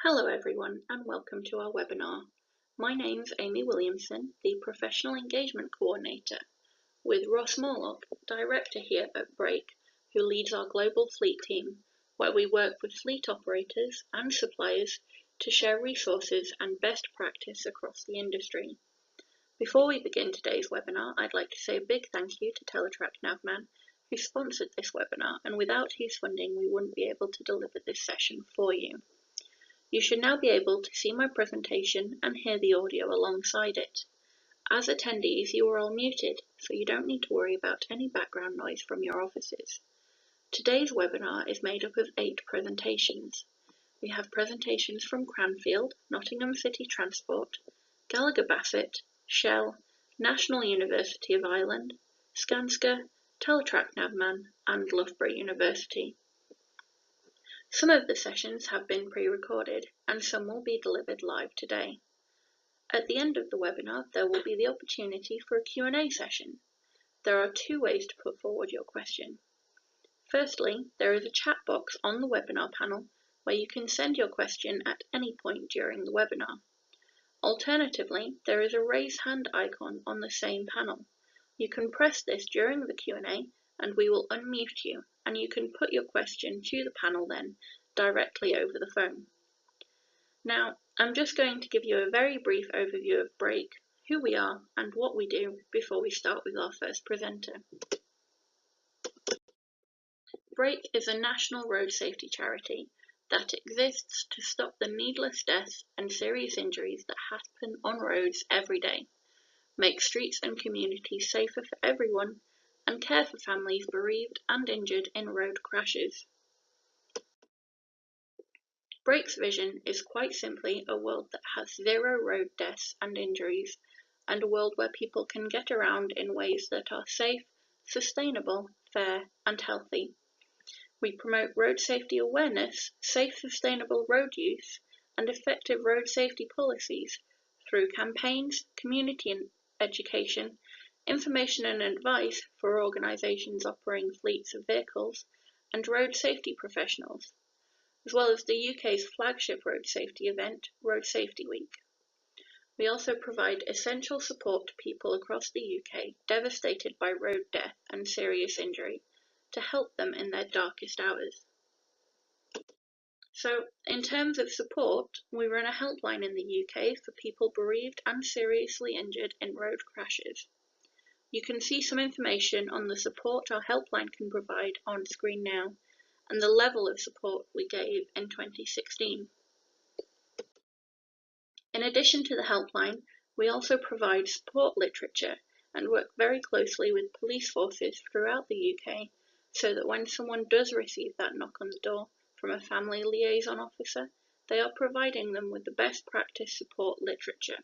Hello everyone and welcome to our webinar. My name's Amy Williamson, the Professional Engagement Coordinator, with Ross Morlock, Director here at Brake, who leads our global fleet team, where we work with fleet operators and suppliers to share resources and best practice across the industry. Before we begin today's webinar, I'd like to say a big thank you to Teletrack Navman, who sponsored this webinar, and without his funding we wouldn't be able to deliver this session for you. You should now be able to see my presentation and hear the audio alongside it. As attendees, you are all muted, so you don't need to worry about any background noise from your offices. Today's webinar is made up of 8 presentations. We have presentations from Cranfield, Nottingham Transport, Gallagher Bassett, Shell, National University of Ireland, Skanska, Teletrack Navman and Loughborough University. Some of the sessions have been pre-recorded and some will be delivered live today. At the end of the webinar, there will be the opportunity for a Q&A session. There are 2 ways to put forward your question. Firstly, there is a chat box on the webinar panel where you can send your question at any point during the webinar. Alternatively, there is a raise hand icon on the same panel. You can press this during the Q&A and we will unmute you, and you can put your question to the panel then directly over the phone. Now, I'm just going to give you a very brief overview of Brake, who we are and what we do before we start with our first presenter. Brake is a national road safety charity that exists to stop the needless deaths and serious injuries that happen on roads every day, make streets and communities safer for everyone, and care for families bereaved and injured in road crashes. Brake's vision is quite simply a world that has 0 road deaths and injuries, and a world where people can get around in ways that are safe, sustainable, fair and healthy. We promote road safety awareness, safe sustainable road use and effective road safety policies through campaigns, community education, information and advice for organisations operating fleets of vehicles and road safety professionals, as well as the UK's flagship road safety event, Road Safety Week. We also provide essential support to people across the UK devastated by road death and serious injury to help them in their darkest hours. So, in terms of support, we run a helpline in the UK for people bereaved and seriously injured in road crashes. You can see some information on the support our helpline can provide on screen now, and the level of support we gave in 2016. In addition to the helpline, we also provide support literature and work very closely with police forces throughout the UK so that when someone does receive that knock on the door from a family liaison officer, they are providing them with the best practice support literature.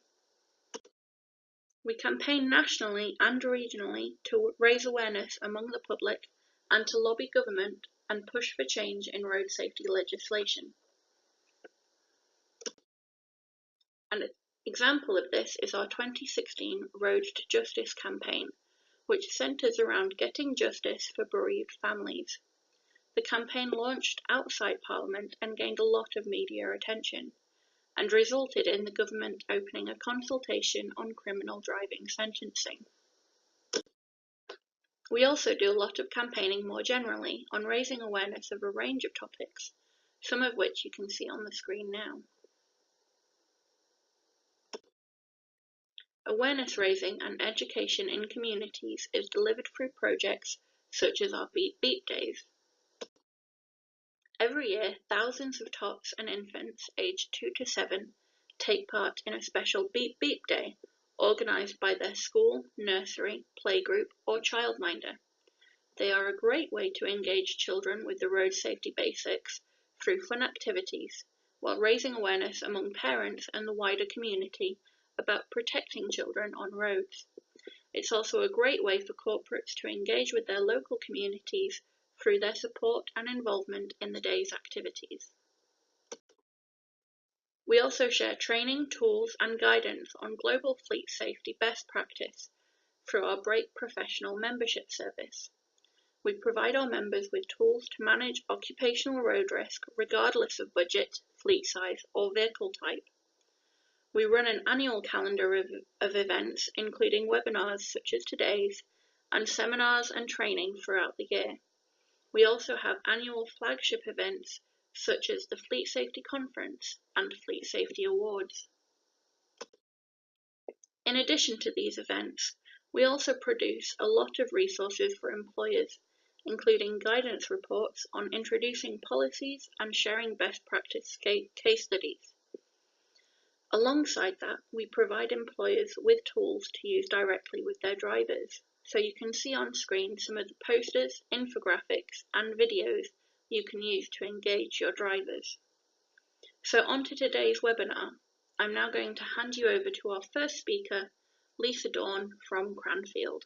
We campaign nationally and regionally to raise awareness among the public and to lobby government and push for change in road safety legislation. An example of this is our 2016 Road to Justice campaign, which centres around getting justice for bereaved families. The campaign launched outside Parliament and gained a lot of media attention, and resulted in the government opening a consultation on criminal driving sentencing. We also do a lot of campaigning more generally on raising awareness of a range of topics, some of which you can see on the screen now. Awareness raising and education in communities is delivered through projects such as our Beep Beep Days. Every year, thousands of tots and infants aged 2 to 7 take part in a special Beep Beep Day organised by their school, nursery, playgroup or childminder. They are a great way to engage children with the road safety basics through fun activities, while raising awareness among parents and the wider community about protecting children on roads. It's also a great way for corporates to engage with their local communities through their support and involvement in the day's activities. We also share training, tools and guidance on global fleet safety best practice through our Brake Professional membership service. We provide our members with tools to manage occupational road risk regardless of budget, fleet size, or vehicle type. We run an annual calendar of events, including webinars such as today's, and seminars and training throughout the year. We also have annual flagship events such as the Fleet Safety Conference and Fleet Safety Awards. In addition to these events, we also produce a lot of resources for employers, including guidance reports on introducing policies and sharing best practice case studies. Alongside that, we provide employers with tools to use directly with their drivers. So you can see on screen some of the posters, infographics, and videos you can use to engage your drivers. So on to today's webinar. I'm now going to hand you over to our first speaker, Lisa Dawn from Cranfield.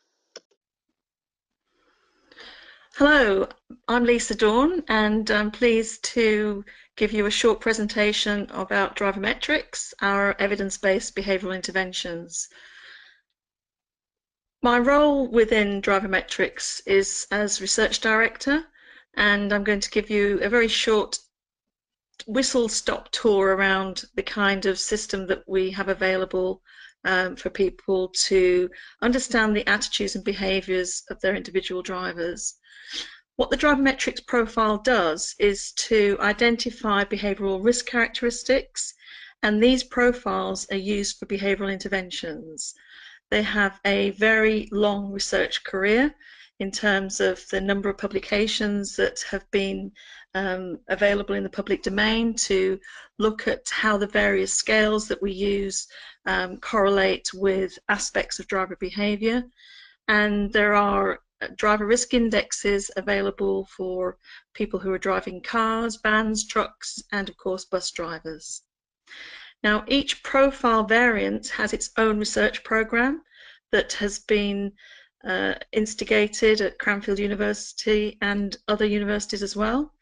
Hello, I'm Lisa Dawn, and I'm pleased to give you a short presentation about drivermetrics, our evidence-based behavioural interventions. My role within drivermetrics is as research director, and I'm going to give you a very short whistle-stop tour around the kind of system that we have available for people to understand the attitudes and behaviours of their individual drivers. What the drivermetrics profile does is to identify behavioural risk characteristics, and these profiles are used for behavioural interventions. They have a very long research career in terms of the number of publications that have been available in the public domain to look at how the various scales that we use correlate with aspects of driver behaviour. And there are driver risk indexes available for people who are driving cars, vans, trucks, and of course bus drivers. Now, each profile variant has its own research program that has been instigated at Cranfield University and other universities as well.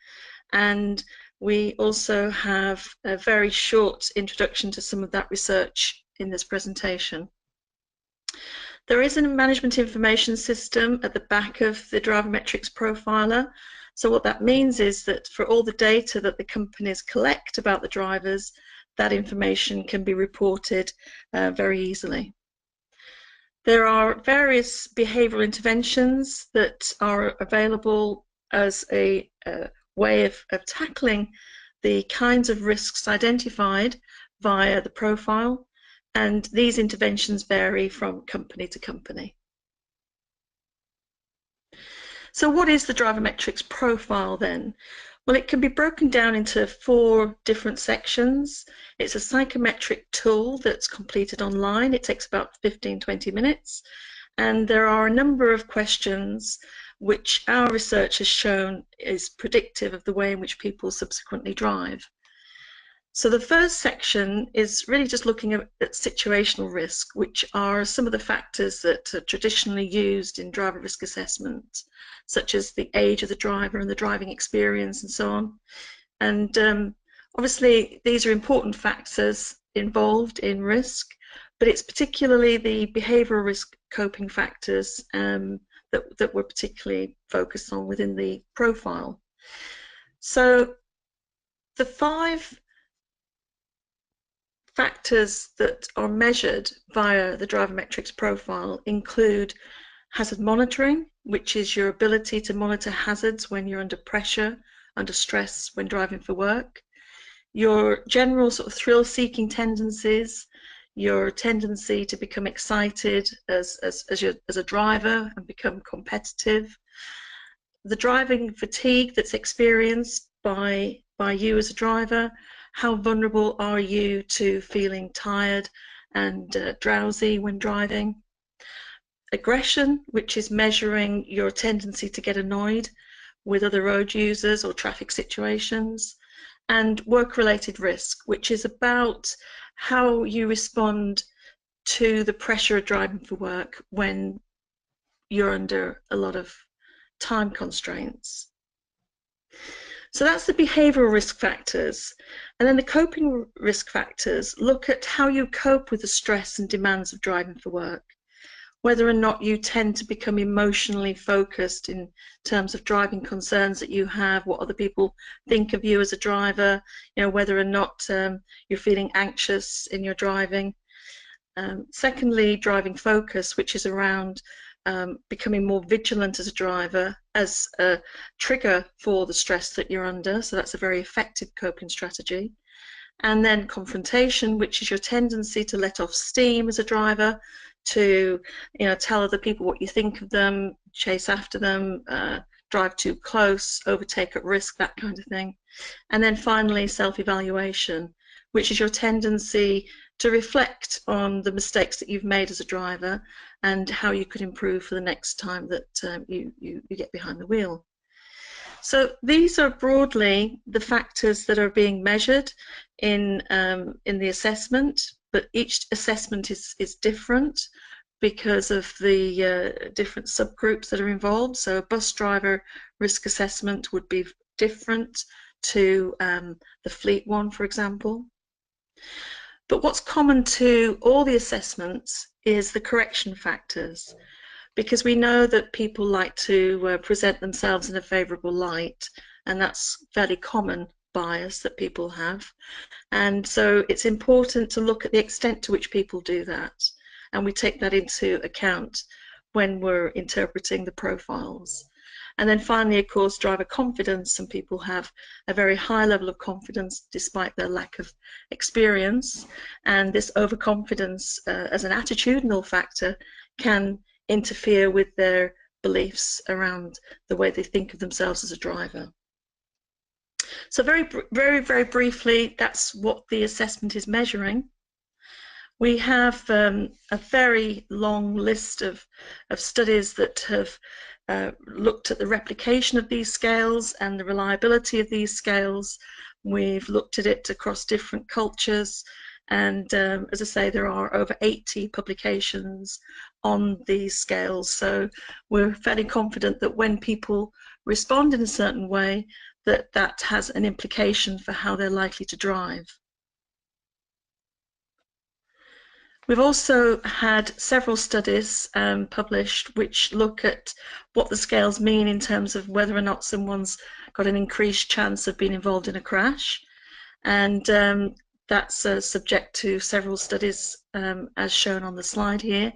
And we also have a very short introduction to some of that research in this presentation. There is a management information system at the back of the drivermetrics profiler. So what that means is that for all the data that the companies collect about the drivers, that information can be reported very easily. There are various behavioural interventions that are available as a way of tackling the kinds of risks identified via the profile, and these interventions vary from company to company. So what is the drivermetrics profile then? Well, it can be broken down into 4 different sections. It's a psychometric tool that's completed online. It takes about 15-20 minutes. And there are a number of questions which our research has shown is predictive of the way in which people subsequently drive. So the first section is really just looking at situational risk, which are some of the factors that are traditionally used in driver risk assessment, such as the age of the driver and the driving experience and so on. And obviously these are important factors involved in risk, but it's particularly the behavioural risk coping factors that we're particularly focused on within the profile. So the 5 factors that are measured via the drivermetrics profile include hazard monitoring, which is your ability to monitor hazards when you're under pressure, under stress, when driving for work, your general sort of thrill-seeking tendencies, your tendency to become excited as a driver and become competitive, the driving fatigue that's experienced by you as a driver. How vulnerable are you to feeling tired and drowsy when driving? Aggression, which is measuring your tendency to get annoyed with other road users or traffic situations. And work-related risk, which is about how you respond to the pressure of driving for work when you're under a lot of time constraints. So that's the behavioural risk factors. And then the coping risk factors look at how you cope with the stress and demands of driving for work. whether or not you tend to become emotionally focused in terms of driving concerns that you have, what other people think of you as a driver, you know, whether or not you're feeling anxious in your driving. Secondly, driving focus, which is around becoming more vigilant as a driver as a trigger for the stress that you're under. So that's a very effective coping strategy. And then confrontation, which is your tendency to let off steam as a driver, to, you know, tell other people what you think of them, chase after them, drive too close, overtake at risk, that kind of thing. And then finally, self-evaluation, which is your tendency to reflect on the mistakes that you've made as a driver and how you could improve for the next time that you get behind the wheel. So these are broadly the factors that are being measured in the assessment, but each assessment is different because of the different subgroups that are involved. So a bus driver risk assessment would be different to the fleet one, for example. But what's common to all the assessments is the correction factors, because we know that people like to present themselves in a favourable light, and that's fairly common bias that people have. And so it's important to look at the extent to which people do that, and we take that into account when we're interpreting the profiles. And then finally, of course, driver confidence. Some people have a very high level of confidence despite their lack of experience, and this overconfidence as an attitudinal factor can interfere with their beliefs around the way they think of themselves as a driver. So very briefly, that's what the assessment is measuring. We have a very long list of studies that have looked at the replication of these scales and the reliability of these scales. We've looked at it across different cultures, and as I say, there are over 80 publications on these scales. So we're fairly confident that when people respond in a certain way, that has an implication for how they're likely to drive. We've also had several studies published which look at what the scales mean in terms of whether or not someone's got an increased chance of being involved in a crash, and that's subject to several studies as shown on the slide here.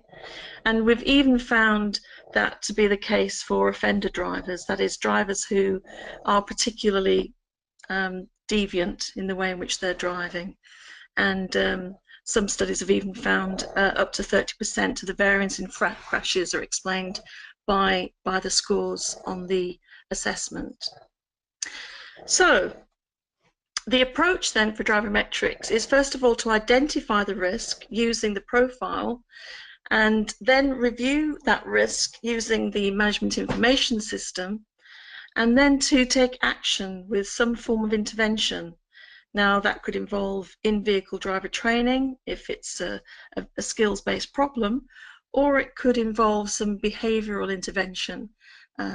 And we've even found that to be the case for offender drivers, that is, drivers who are particularly deviant in the way in which they're driving. And some studies have even found up to 30% of the variance in crashes are explained by the scores on the assessment. So the approach then for drivermetrics is first of all to identify the risk using the profile, and then review that risk using the management information system, and then to take action with some form of intervention. Now that could involve in-vehicle driver training if it's a skills-based problem, or it could involve some behavioural intervention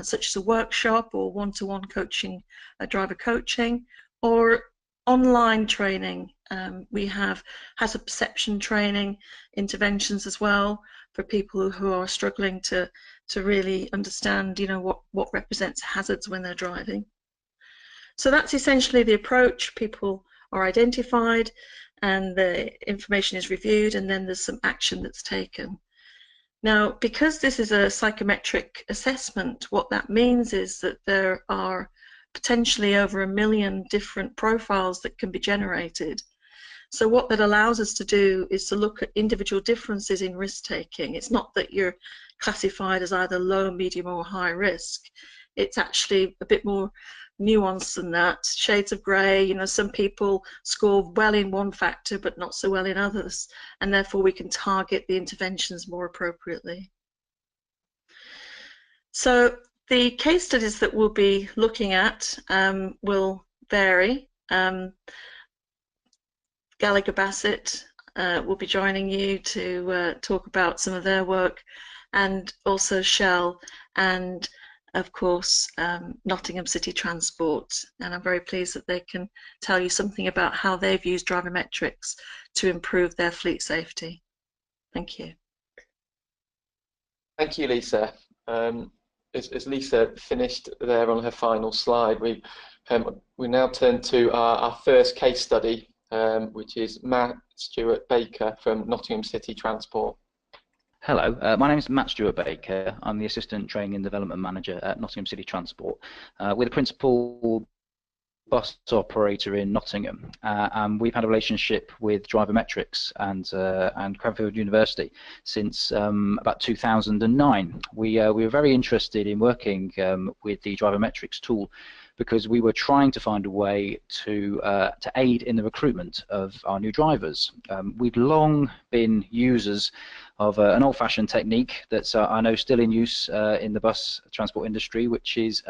such as a workshop or one-to-one coaching, driver coaching, or online training. We have hazard perception training interventions as well for people who are struggling to really understand, you know, what represents hazards when they're driving. So that's essentially the approach. People are identified and the information is reviewed, and then there's some action that's taken. Now, because this is a psychometric assessment, what that means is that there are potentially over 1 million different profiles that can be generated. So what that allows us to do is to look at individual differences in risk taking. It's not that you're classified as either low, medium or high risk. It's actually a bit more nuanced than that, shades of grey. You know, some people score well in one factor but not so well in others, and therefore we can target the interventions more appropriately. So the case studies that we'll be looking at will vary. Gallagher Bassett will be joining you to talk about some of their work, and also Shell, and of course Nottingham City Transport, and I'm very pleased that they can tell you something about how they've used drivermetrics to improve their fleet safety. Thank you. Thank you, Lisa. As Lisa finished there on her final slide, we now turn to our first case study, which is Matt Stewart Baker from Nottingham City Transport. Hello, my name is Matt Stewart Baker. I'm the Assistant Training and Development Manager at Nottingham City Transport. We're the principal bus operator in Nottingham, and we've had a relationship with Drivermetrics and Cranfield University since about 2009. We were very interested in working with the Drivermetrics tool because we were trying to find a way to aid in the recruitment of our new drivers. We'd long been users of an old-fashioned technique that's I know still in use in the bus transport industry, which is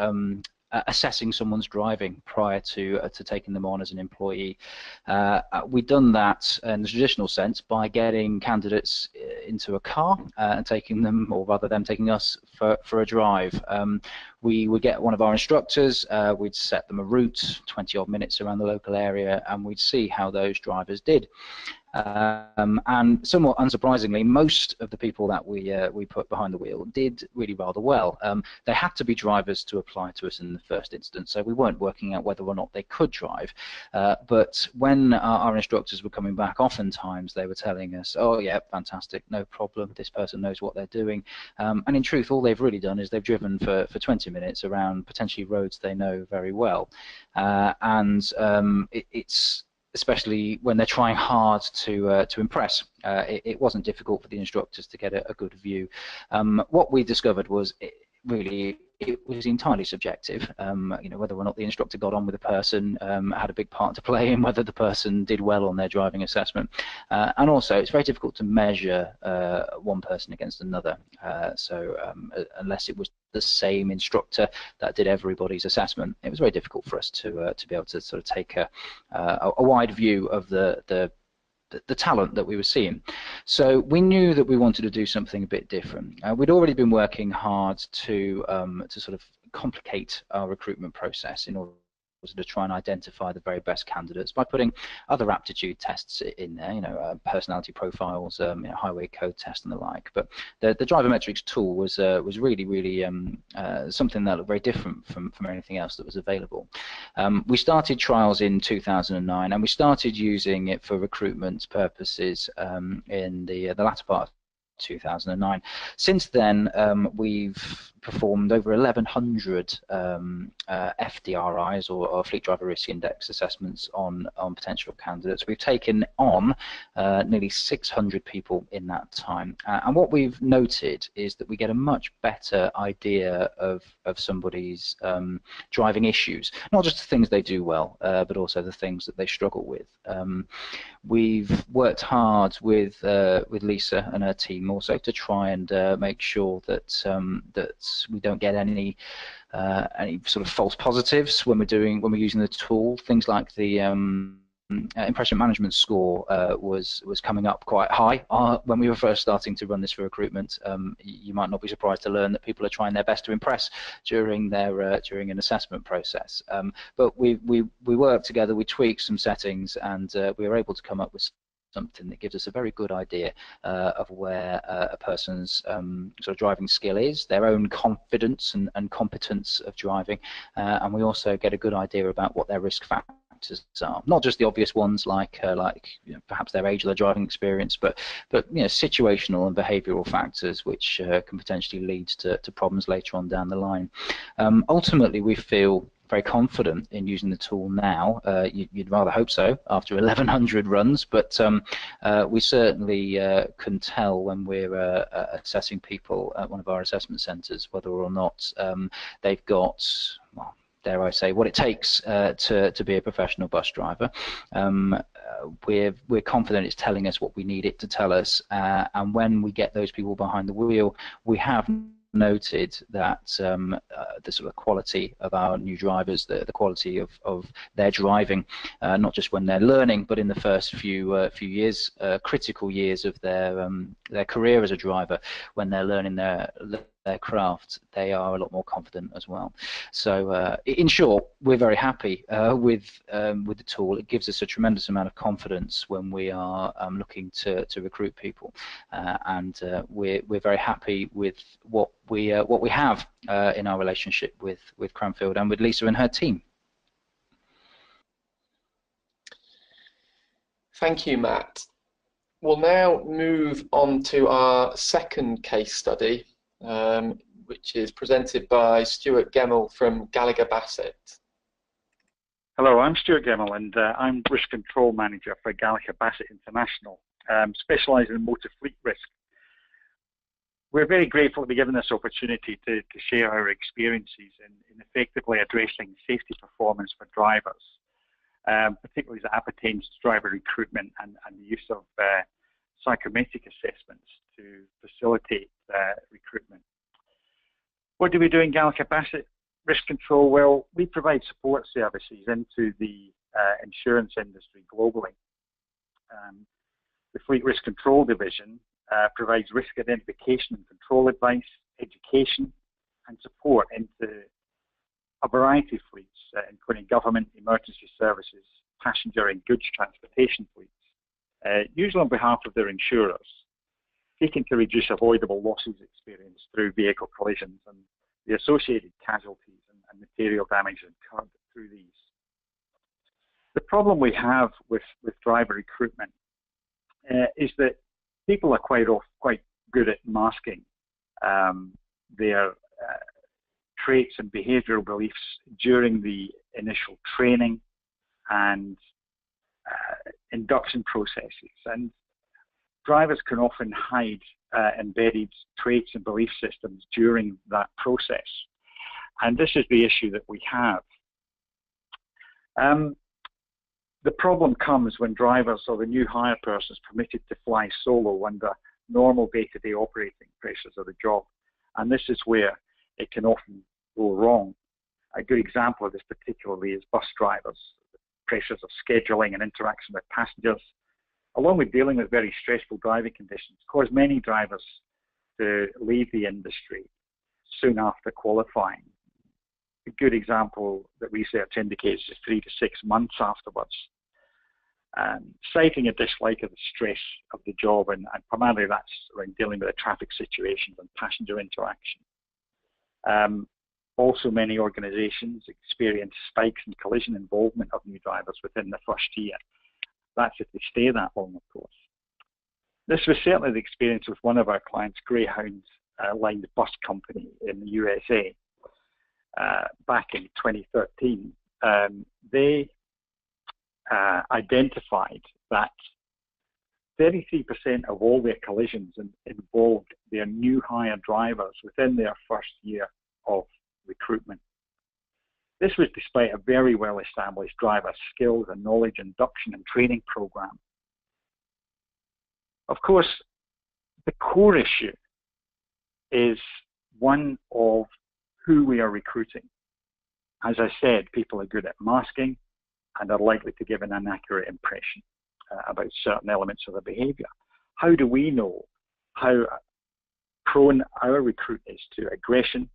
assessing someone's driving prior to taking them on as an employee. We've done that in the traditional sense by getting candidates into a car and taking them, or rather them taking us for a drive. We would get one of our instructors, we'd set them a route, 20 odd minutes around the local area, and we'd see how those drivers did. And somewhat unsurprisingly, most of the people that we put behind the wheel did really rather well. They had to be drivers to apply to us in the first instance, so we weren't working out whether or not they could drive. But when our instructors were coming back, oftentimes they were telling us, "Oh yeah, fantastic, no problem. This person knows what they're doing." And in truth, all they've really done is they've driven for 20 minutes around potentially roads they know very well, it's especially when they're trying hard to impress. It wasn't difficult for the instructors to get a good view. What we discovered was it was entirely subjective. You know, whether or not the instructor got on with the person had a big part to play in whether the person did well on their driving assessment. And also, it's very difficult to measure one person against another. Unless it was the same instructor that did everybody's assessment, it was very difficult for us to be able to sort of take a wide view of the talent that we were seeing. So we knew that we wanted to do something a bit different. We'd already been working hard to sort of complicate our recruitment process in order to try and identify the very best candidates by putting other aptitude tests in there, you know, personality profiles, you know, highway code test and the like. But the Drivermetrics tool was really something that looked very different from anything else that was available. We started trials in 2009, and we started using it for recruitment purposes in the latter part of 2009. Since then, we've performed over 1,100 FDRIs or Fleet Driver Risk Index assessments on potential candidates. We've taken on nearly 600 people in that time, and what we've noted is that we get a much better idea of somebody's driving issues, not just the things they do well, but also the things that they struggle with. We've worked hard with Lisa and her team also to try and make sure that we don't get any sort of false positives when we're using the tool. Things like the impression management score was coming up quite high when we were first starting to run this for recruitment. You might not be surprised to learn that people are trying their best to impress during an assessment process. But we worked together, we tweaked some settings, and we were able to come up with something that gives us a very good idea of where a person's sort of driving skill is, their own confidence and competence of driving, and we also get a good idea about what their risk factors are. Not just the obvious ones like you know, perhaps their age or their driving experience, but you know, situational and behavioural factors which can potentially lead to problems later on down the line. Ultimately, we feel very confident in using the tool now. You'd rather hope so after 1,100 runs, but we certainly can tell when we're assessing people at one of our assessment centres whether or not they've got, well, dare I say, what it takes to be a professional bus driver. We're confident it's telling us what we need it to tell us, and when we get those people behind the wheel, we have noted that the sort of quality of our new drivers, the quality of their driving, not just when they're learning, but in the first few years, critical years of their career as a driver, when they're learning their their craft, they are a lot more confident as well. So in short, we're very happy with the tool. It gives us a tremendous amount of confidence when we are looking to recruit people, and we're very happy with what we have in our relationship with Cranfield and with Lisa and her team. Thank you, Matt. We'll now move on to our second case study, which is presented by Stuart Gemmell from Gallagher Bassett. Hello, I'm Stuart Gemmell, and I'm Risk Control Manager for Gallagher Bassett International, specialising in motor fleet risk. We're very grateful to be given this opportunity to share our experiences in effectively addressing safety performance for drivers, particularly as it appertains to driver recruitment and the use of psychometric assessments to facilitate recruitment. What do we do in Gallagher Bassett Risk Control? Well, we provide support services into the insurance industry globally. The Fleet Risk Control Division provides risk identification and control advice, education and support into a variety of fleets, including government, emergency services, passenger and goods transportation fleets, usually on behalf of their insurers, seeking to reduce avoidable losses experienced through vehicle collisions and the associated casualties and material damage incurred through these. The problem we have with driver recruitment is that people are quite good at masking their traits and behavioural beliefs during the initial training and induction processes, and drivers can often hide embedded traits and belief systems during that process, and this is the issue that we have. The problem comes when drivers or the new hire person is permitted to fly solo under normal day-to-day operating pressures of the job, and this is where it can often go wrong. A good example of this particularly is bus drivers. The pressures of scheduling and interaction with passengers, along with dealing with very stressful driving conditions, cause many drivers to leave the industry soon after qualifying. A good example that research indicates is 3 to 6 months afterwards, citing a dislike of the stress of the job, and primarily that's around dealing with the traffic situations and passenger interaction. Also, many organisations experience spikes in collision involvement of new drivers within the first year. That's if they stay that long, of course. This was certainly the experience with one of our clients, Greyhound Line Bus Company in the USA. Back in 2013, they identified that 33% of all their collisions involved their new hire drivers within their first year of recruitment. This was despite a very well-established driver skills and knowledge induction and training program. Of course, the core issue is one of who we are recruiting. As I said, people are good at masking and are likely to give an inaccurate impression about certain elements of their behaviour. How do we know how prone our recruit is to aggression,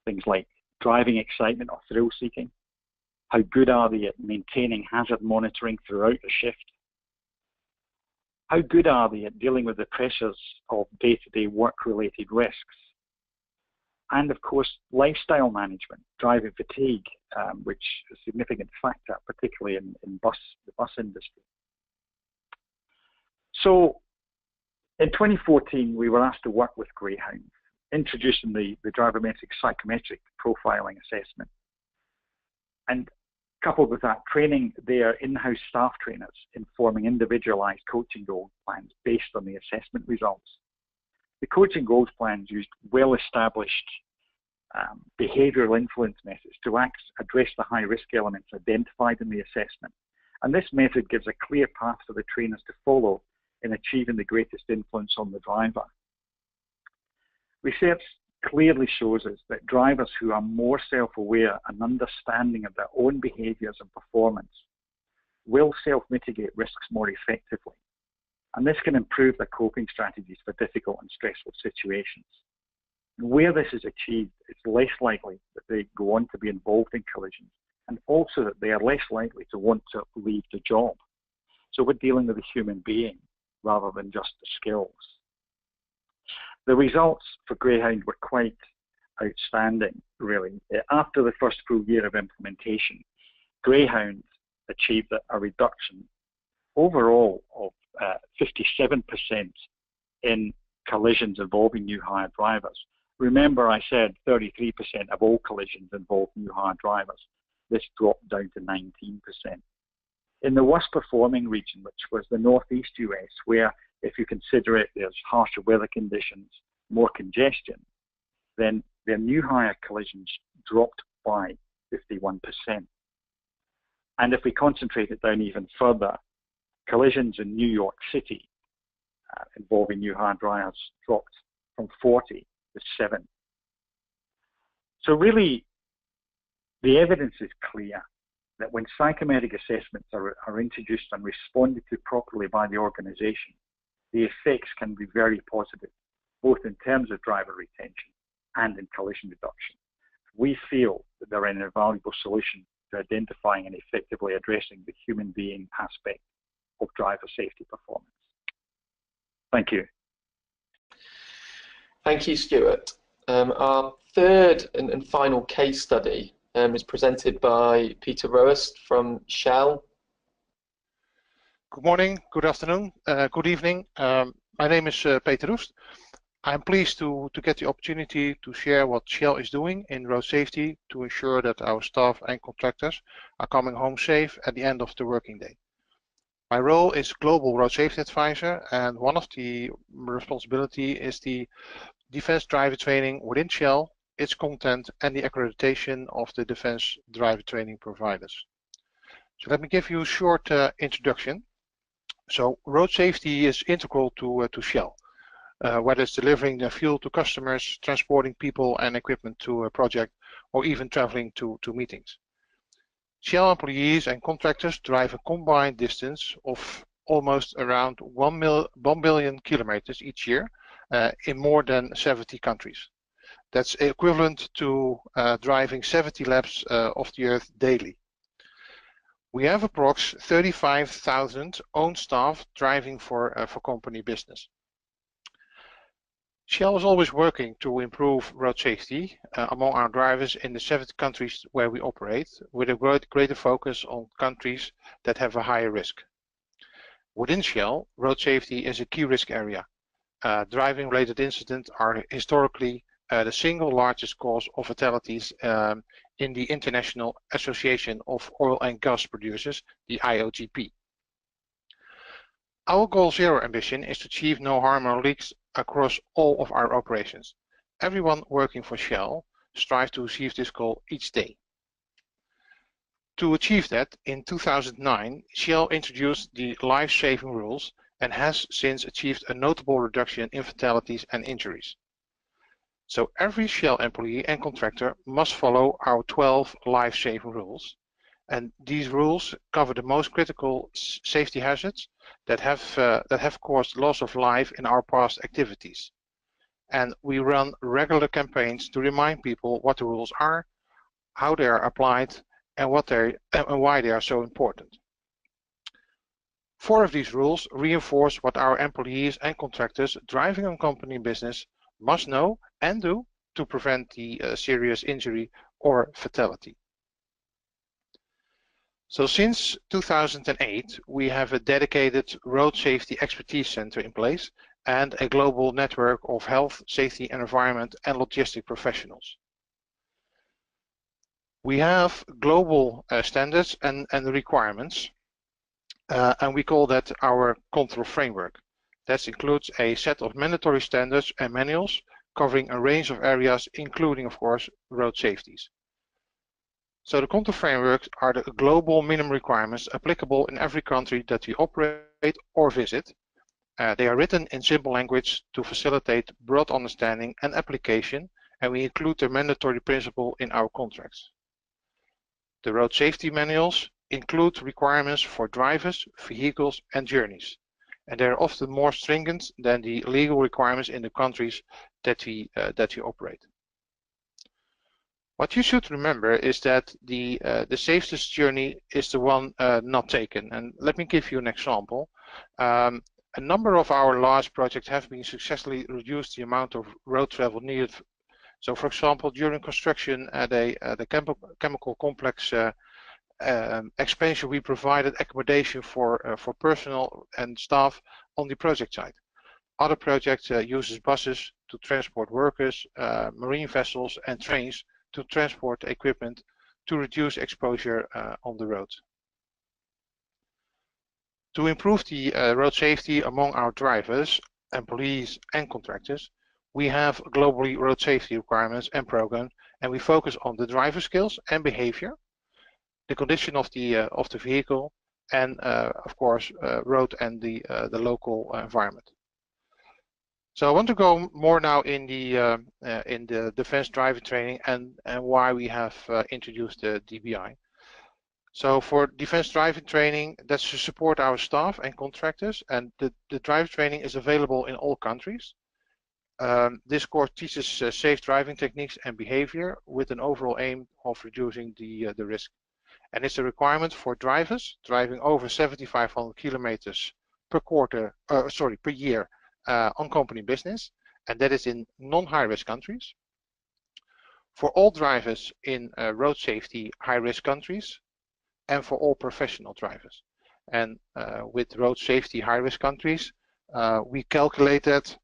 things like driving excitement or thrill seeking? How good are they at maintaining hazard monitoring throughout the shift? How good are they at dealing with the pressures of day-to-day work-related risks? And of course, lifestyle management, driving fatigue, which is a significant factor, particularly in the bus industry. So in 2014, we were asked to work with Greyhound, introducing the drivermetric psychometric profiling assessment. And coupled with that, training their in-house staff trainers in forming individualized coaching goals plans based on the assessment results. The coaching goals plans used well-established behavioral influence methods to address the high-risk elements identified in the assessment. And this method gives a clear path for the trainers to follow in achieving the greatest influence on the driver. Research clearly shows us that drivers who are more self-aware and understanding of their own behaviours and performance will self-mitigate risks more effectively. And this can improve their coping strategies for difficult and stressful situations. Where this is achieved, it's less likely that they go on to be involved in collisions, and also that they are less likely to want to leave the job. So we're dealing with a human being rather than just the skills. The results for Greyhound were quite outstanding, really. After the first full year of implementation, Greyhound achieved a reduction overall of 57% in collisions involving new hire drivers. Remember, I said 33% of all collisions involve new hire drivers. This dropped down to 19%. In the worst performing region, which was the northeast US, where if you consider it, there's harsher weather conditions, more congestion, then their new hire collisions dropped by 51%. And if we concentrate it down even further, collisions in New York City involving new hire drivers dropped from 40 to 7. So really, the evidence is clear that when psychometric assessments are introduced and responded to properly by the organisation, the effects can be very positive, both in terms of driver retention and in collision reduction. We feel that they're an invaluable solution to identifying and effectively addressing the human being aspect of driver safety performance. Thank you. Thank you, Stuart. Our third and final case study is presented by Peter Roest from Shell. Good morning, good afternoon, good evening. My name is Peter Roest. I'm pleased to get the opportunity to share what Shell is doing in road safety to ensure that our staff and contractors are coming home safe at the end of the working day. My role is Global Road Safety Advisor, and one of the responsibility is the defense driver training within Shell, its content, and the accreditation of the defense driver training providers. So let me give you a short introduction. So road safety is integral to Shell. Whether it's delivering the fuel to customers, transporting people and equipment to a project, or even traveling to meetings. Shell employees and contractors drive a combined distance of almost around 1 billion kilometers each year in more than 70 countries. That's equivalent to driving 70 laps of the Earth daily. We have approx 35,000 own staff driving for company business. Shell is always working to improve road safety among our drivers in the 70 countries where we operate, with a greater focus on countries that have a higher risk. Within Shell, road safety is a key risk area. Driving-related incidents are historically the single largest cause of fatalities in the International Association of Oil and Gas Producers, the IOGP. Our Goal Zero ambition is to achieve no harm or leaks across all of our operations. Everyone working for Shell strives to achieve this goal each day. To achieve that, in 2009, Shell introduced the life-saving rules and has since achieved a notable reduction in fatalities and injuries. So every Shell employee and contractor must follow our 12 life-saving rules, and these rules cover the most critical safety hazards that have caused loss of life in our past activities. And we run regular campaigns to remind people what the rules are, how they are applied, and why they are so important. 4 of these rules reinforce what our employees and contractors driving on company business must know and do to prevent the serious injury or fatality. So since 2008, we have a dedicated road safety expertise center in place and a global network of health, safety, environment and logistic professionals. We have global standards and requirements, and we call that our control framework. That includes a set of mandatory standards and manuals covering a range of areas, including, of course, road safeties. So the control frameworks are the global minimum requirements applicable in every country that we operate or visit. They are written in simple language to facilitate broad understanding and application, and we include the mandatory principle in our contracts. The road safety manuals include requirements for drivers, vehicles, and journeys. and they're often more stringent than the legal requirements in the countries that we operate. What you should remember is that the safest journey is the one not taken. And let me give you an example. A number of our large projects have been successfully reduced the amount of road travel needed. So, for example, during construction at the chemical complex expansion, we provided accommodation for personnel and staff on the project site. Other projects uses buses to transport workers, marine vessels, and trains to transport equipment to reduce exposure on the road. To improve the road safety among our drivers, employees, and contractors, we have globally road safety requirements and programs, and we focus on the driver skills and behavior, the condition of the vehicle, and of course road and the local environment. So I want to go more now in the defense driving training and why we have introduced the DBI. So for defense driving training, that's to support our staff and contractors, and the driver training is available in all countries. This course teaches safe driving techniques and behavior with an overall aim of reducing the risk. And it's a requirement for drivers driving over 7,500 kilometers per year on company business, and that is in non-high-risk countries. For all drivers in road safety high-risk countries, and for all professional drivers. And with road safety high-risk countries, we calculated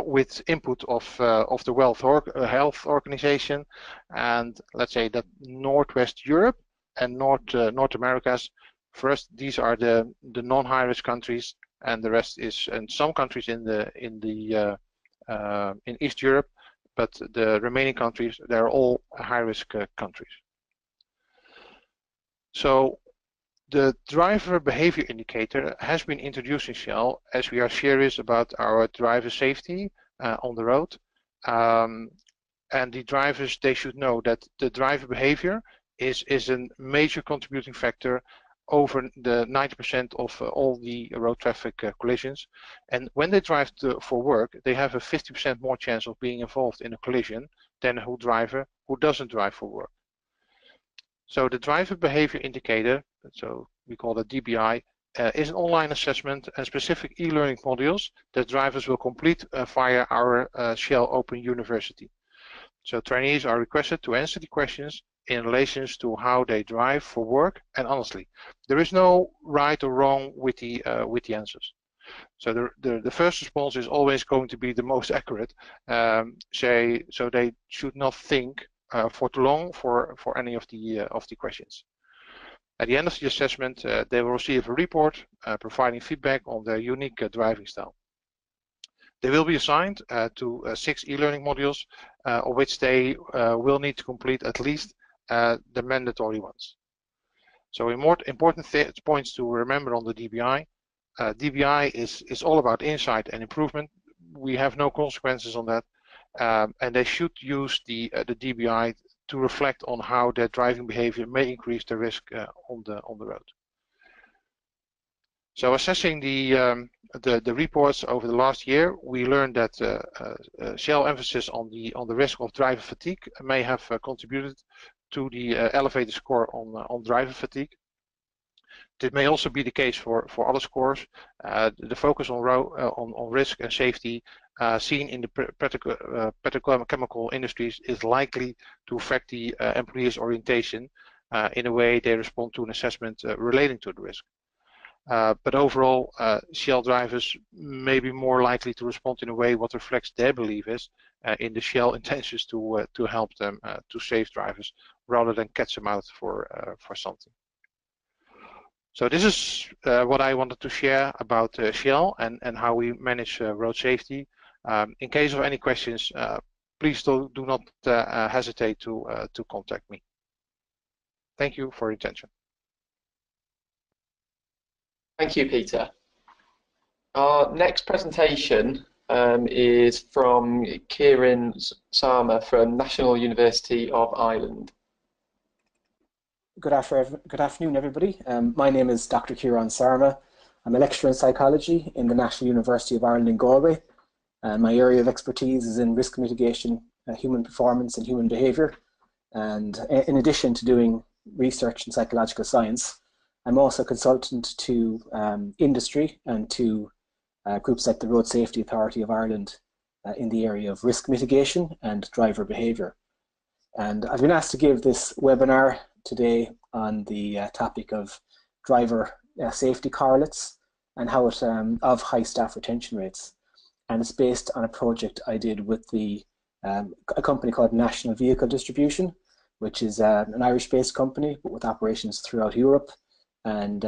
with input of the World Health Organization, and let's say that Northwest Europe and North Americas. First, these are the non-high-risk countries, and the rest is in some countries in East Europe, but the remaining countries, they're all high-risk countries. So the driver behavior indicator has been introduced in Shell as we are serious about our driver safety on the road. And the drivers, they should know that the driver behavior is a major contributing factor over the 90% of all the road traffic collisions. And when they drive for work, they have a 50% more chance of being involved in a collision than a driver who doesn't drive for work. So the driver behavior indicator, so we call it DBI, is an online assessment and specific e-learning modules that drivers will complete via our Shell Open University. So trainees are requested to answer the questions in relation to how they drive for work, and honestly, there is no right or wrong with the answers. So the first response is always going to be the most accurate. So they should not think for too long for any of the questions. At the end of the assessment, they will receive a report providing feedback on their unique driving style. They will be assigned to 6 e-learning modules, of which they will need to complete at least the mandatory ones. So important points to remember on the DBI. DBI is all about insight and improvement. We have no consequences on that. And they should use the DBI to reflect on how their driving behavior may increase the risk on the road. So assessing the reports over the last year, we learned that Shell emphasis on the risk of driver fatigue may have contributed to the elevated score on driver fatigue. This may also be the case for other scores. The focus on risk and safety seen in the petrochemical industries is likely to affect the employees' orientation in a way they respond to an assessment relating to the risk. But overall, Shell drivers may be more likely to respond in a way what reflects their belief is in the Shell intentions to help them to save drivers rather than catch them out for something. So this is what I wanted to share about Shell and how we manage road safety. In case of any questions, please do not hesitate to contact me. Thank you for your attention. Thank you, Peter. Our next presentation is from Kieran Sama from National University of Ireland. Good afternoon, everybody. My name is Dr. Kieran Sarma. I'm a lecturer in psychology in the National University of Ireland in Galway. My area of expertise is in risk mitigation, human performance and human behaviour. And in addition to doing research in psychological science, I'm also a consultant to industry and to groups like the Road Safety Authority of Ireland in the area of risk mitigation and driver behaviour. And I've been asked to give this webinar today on the topic of driver safety correlates and how it of high staff retention rates. And it's based on a project I did with a company called National Vehicle Distribution, which is an Irish-based company but with operations throughout Europe. And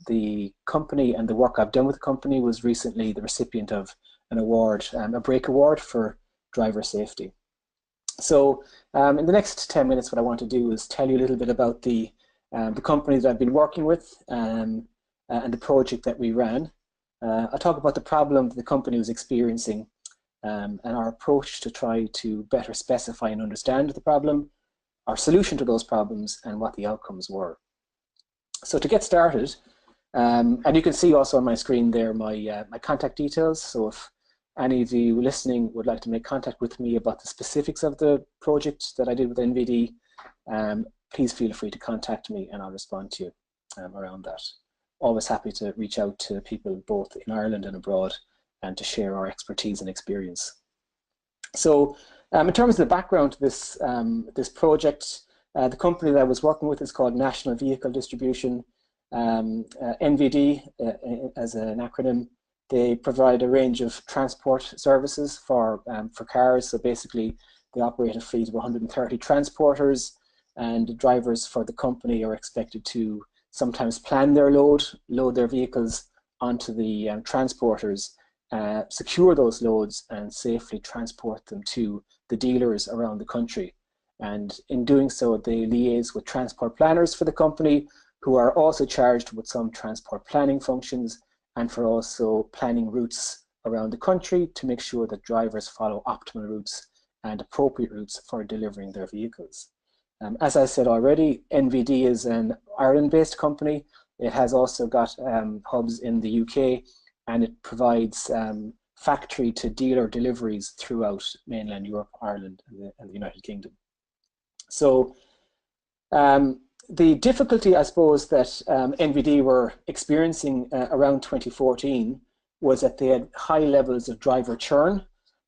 the company and the work I've done with the company was recently the recipient of an award, a BREAK award for driver safety. So in the next 10 minutes, what I want to do is tell you a little bit about the company that I've been working with and the project that we ran. I'll talk about the problem the company was experiencing and our approach to try to better specify and understand the problem, our solution to those problems, and what the outcomes were. So to get started, and you can see also on my screen there my contact details. So if any of you listening would like to make contact with me about the specifics of the project that I did with NVD, please feel free to contact me and I'll respond to you around that. Always happy to reach out to people both in Ireland and abroad and to share our expertise and experience. So in terms of the background to this, this project, the company that I was working with is called National Vehicle Distribution, NVD as an acronym. They provide a range of transport services for cars. So basically, they operate a fleet of 130 transporters, and drivers for the company are expected to sometimes plan their load their vehicles onto the transporters, secure those loads, and safely transport them to the dealers around the country. And in doing so, they liaise with transport planners for the company, who are also charged with some transport planning functions and for also planning routes around the country to make sure that drivers follow optimal routes and appropriate routes for delivering their vehicles. As I said already, NVD is an Ireland-based company. It has also got hubs in the UK, and it provides factory to dealer deliveries throughout mainland Europe, Ireland, and the United Kingdom. So the difficulty, I suppose, that NVD were experiencing around 2014 was that they had high levels of driver churn.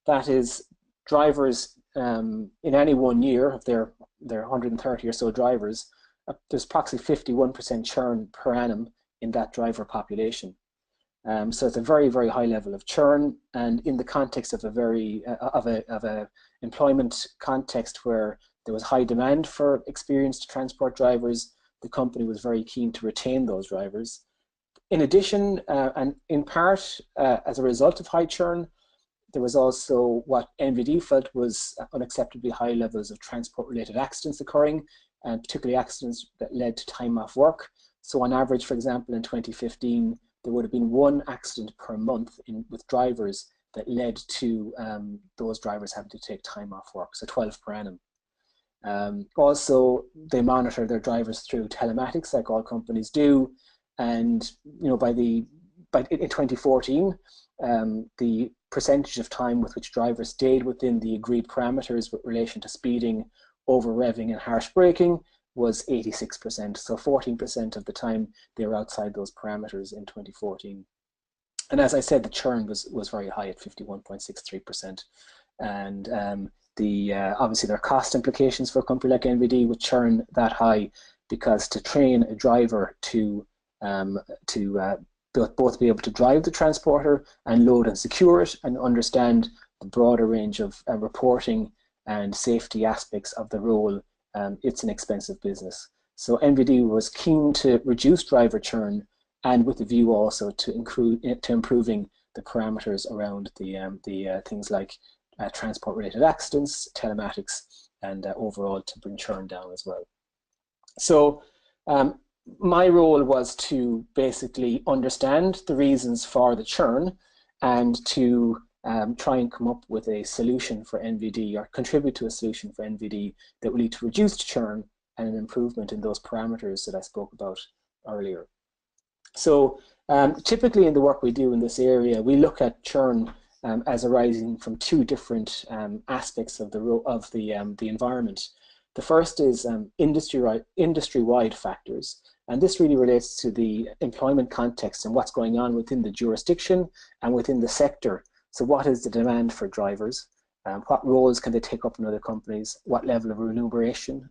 That is, drivers in any one year of their 130 or so drivers, there's approximately 51% churn per annum in that driver population. So it's a very, very high level of churn, and in the context of a employment context where there was high demand for experienced transport drivers, the company was very keen to retain those drivers. In addition, and in part as a result of high churn, there was also what NVD felt was unacceptably high levels of transport-related accidents occurring, and particularly accidents that led to time off work. So on average, for example, in 2015, there would have been one accident per month with drivers that led to those drivers having to take time off work, so 12 per annum. Also, they monitor their drivers through telematics, like all companies do, and in 2014, the percentage of time with which drivers stayed within the agreed parameters with relation to speeding, over revving, and harsh braking was 86%. So 14% of the time they were outside those parameters in 2014. And as I said, the churn was very high at 51.63%. And obviously there are cost implications for a company like NVD with churn that high, because to train a driver to both be able to drive the transporter and load and secure it and understand the broader range of reporting and safety aspects of the role, it's an expensive business. So NVD was keen to reduce driver churn, and with the view also to improving the parameters around the things like transport-related accidents, telematics, and overall to bring churn down as well. So my role was to basically understand the reasons for the churn and to try and come up with a solution for NVD, or contribute to a solution for NVD that will lead to reduced churn and an improvement in those parameters that I spoke about earlier. So Typically in the work we do in this area, we look at churn as arising from two different aspects of the environment. The first is industry-wide factors, and this really relates to the employment context and what's going on within the jurisdiction and within the sector. So what is the demand for drivers? What roles can they take up in other companies? What level of remuneration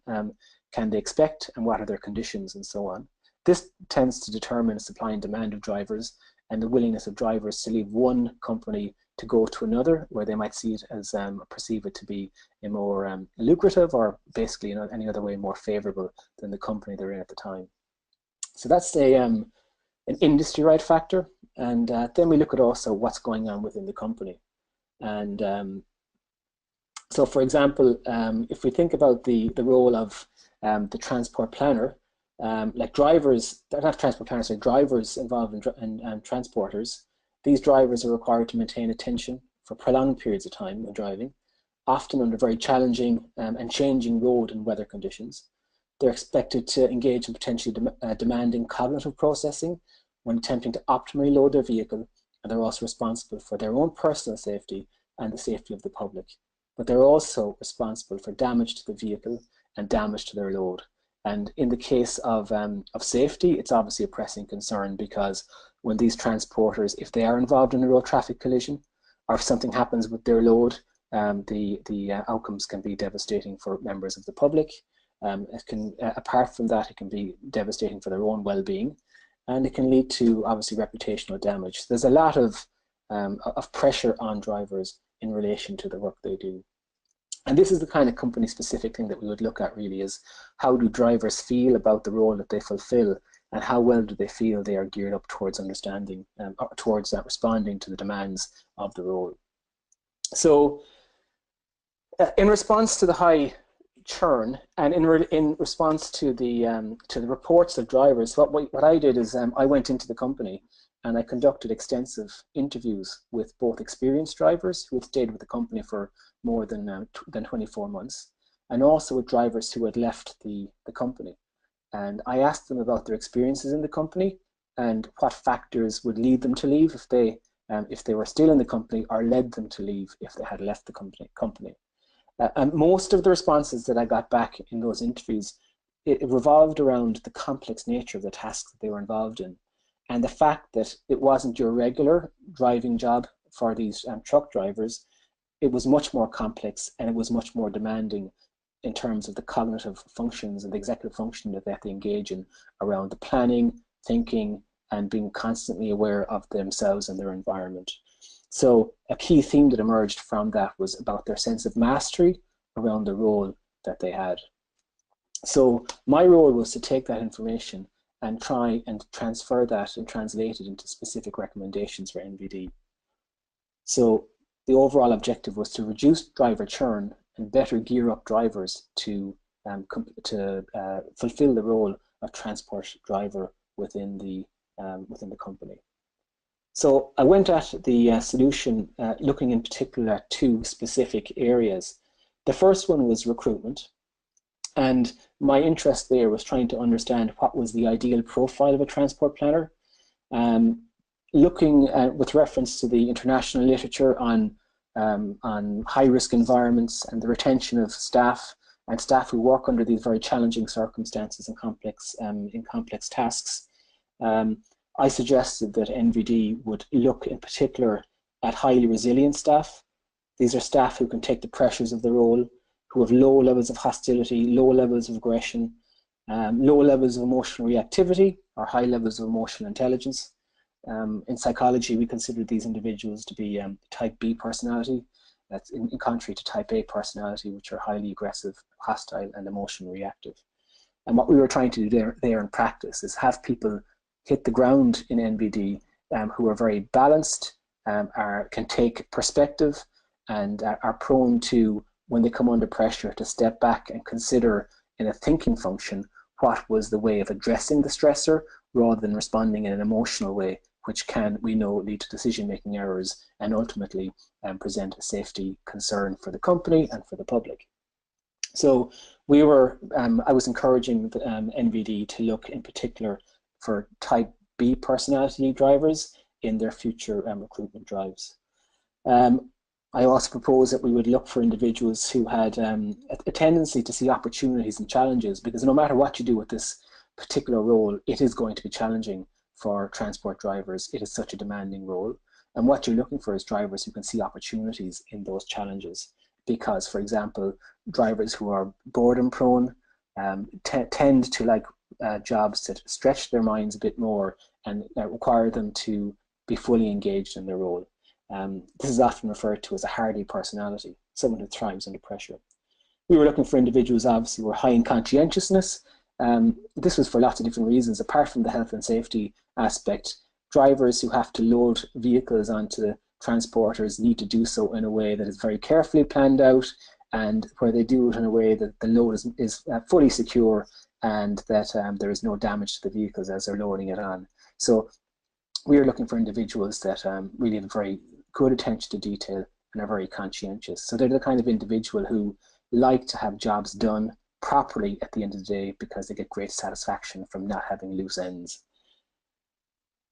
can they expect, and what are their conditions, and so on. This tends to determine supply and demand of drivers and the willingness of drivers to leave one company to go to another, where they might see it as perceive it to be a more lucrative, or basically in any other way more favorable than the company they're in at the time. So that's an industry-wide factor, and then we look at also what's going on within the company. And so, for example, if we think about the role of the transport planner, like drivers, they're not transport planners, so drivers involved in transporters, these drivers are required to maintain attention for prolonged periods of time when driving, often under very challenging and changing road and weather conditions. They're expected to engage in potentially demanding cognitive processing when attempting to optimally load their vehicle, and they're also responsible for their own personal safety and the safety of the public. But they're also responsible for damage to the vehicle and damage to their load. And in the case of safety, it's obviously a pressing concern, because when these transporters, if they are involved in a road traffic collision, or if something happens with their load, the outcomes can be devastating for members of the public. It can, apart from that, it can be devastating for their own well-being, and it can lead to obviously reputational damage. There's a lot of pressure on drivers in relation to the work they do. And this is the kind of company-specific thing that we would look at, really, is how do drivers feel about the role that they fulfill, and how well do they feel they are geared up towards understanding, or towards responding to the demands of the role. So in response to the high churn, and in response to the reports of drivers, what I did is I went into the company and I conducted extensive interviews with both experienced drivers who had stayed with the company for more than 24 months, and also with drivers who had left the company. And I asked them about their experiences in the company and what factors would lead them to leave if they were still in the company, or led them to leave if they had left the company. And most of the responses that I got back in those interviews, it revolved around the complex nature of the tasks that they were involved in, and the fact that it wasn't your regular driving job for these truck drivers. It was much more complex, and it was much more demanding in terms of the cognitive functions and the executive function that they have to engage in around the planning, thinking, and being constantly aware of themselves and their environment. So a key theme that emerged from that was about their sense of mastery around the role that they had. So my role was to take that information and try and transfer that and translate it into specific recommendations for NVD. So the overall objective was to reduce driver churn and better gear up drivers to fulfill the role of transport driver within the company. So I went at the solution looking in particular at two specific areas. The first one was recruitment, and my interest there was trying to understand what was the ideal profile of a transport planner, looking with reference to the international literature on high-risk environments and the retention of staff, and staff who work under these very challenging circumstances and complex tasks. I suggested that NVD would look in particular at highly resilient staff. These are staff who can take the pressures of the role, who have low levels of hostility, low levels of aggression, low levels of emotional reactivity, or high levels of emotional intelligence. In psychology, we consider these individuals to be type B personality. That's in contrary to type A personality, which are highly aggressive, hostile, and emotionally reactive. And what we were trying to do there in practice is have people hit the ground in NVD who are very balanced, can take perspective, and are prone to, when they come under pressure, to step back and consider in a thinking function what was the way of addressing the stressor, rather than responding in an emotional way, which can, we know, lead to decision-making errors and ultimately present a safety concern for the company and for the public. So I was encouraging the NVD to look in particular for type B personality drivers in their future recruitment drives. I also propose that we would look for individuals who had a tendency to see opportunities and challenges, because no matter what you do with this particular role, it is going to be challenging for transport drivers. It is such a demanding role. And what you're looking for is drivers who can see opportunities in those challenges. Because, for example, drivers who are boredom prone tend to like jobs that stretch their minds a bit more and require them to be fully engaged in their role. This is often referred to as a hardy personality, someone who thrives under pressure. We were looking for individuals, obviously, who were high in conscientiousness. This was for lots of different reasons. Apart from the health and safety aspect, drivers who have to load vehicles onto transporters need to do so in a way that is very carefully planned out, and where they do it in a way that the load is fully secure and that there is no damage to the vehicles as they're loading it on. So we are looking for individuals that really have very good attention to detail and are very conscientious. So they're the kind of individual who like to have jobs done properly at the end of the day because they get great satisfaction from not having loose ends.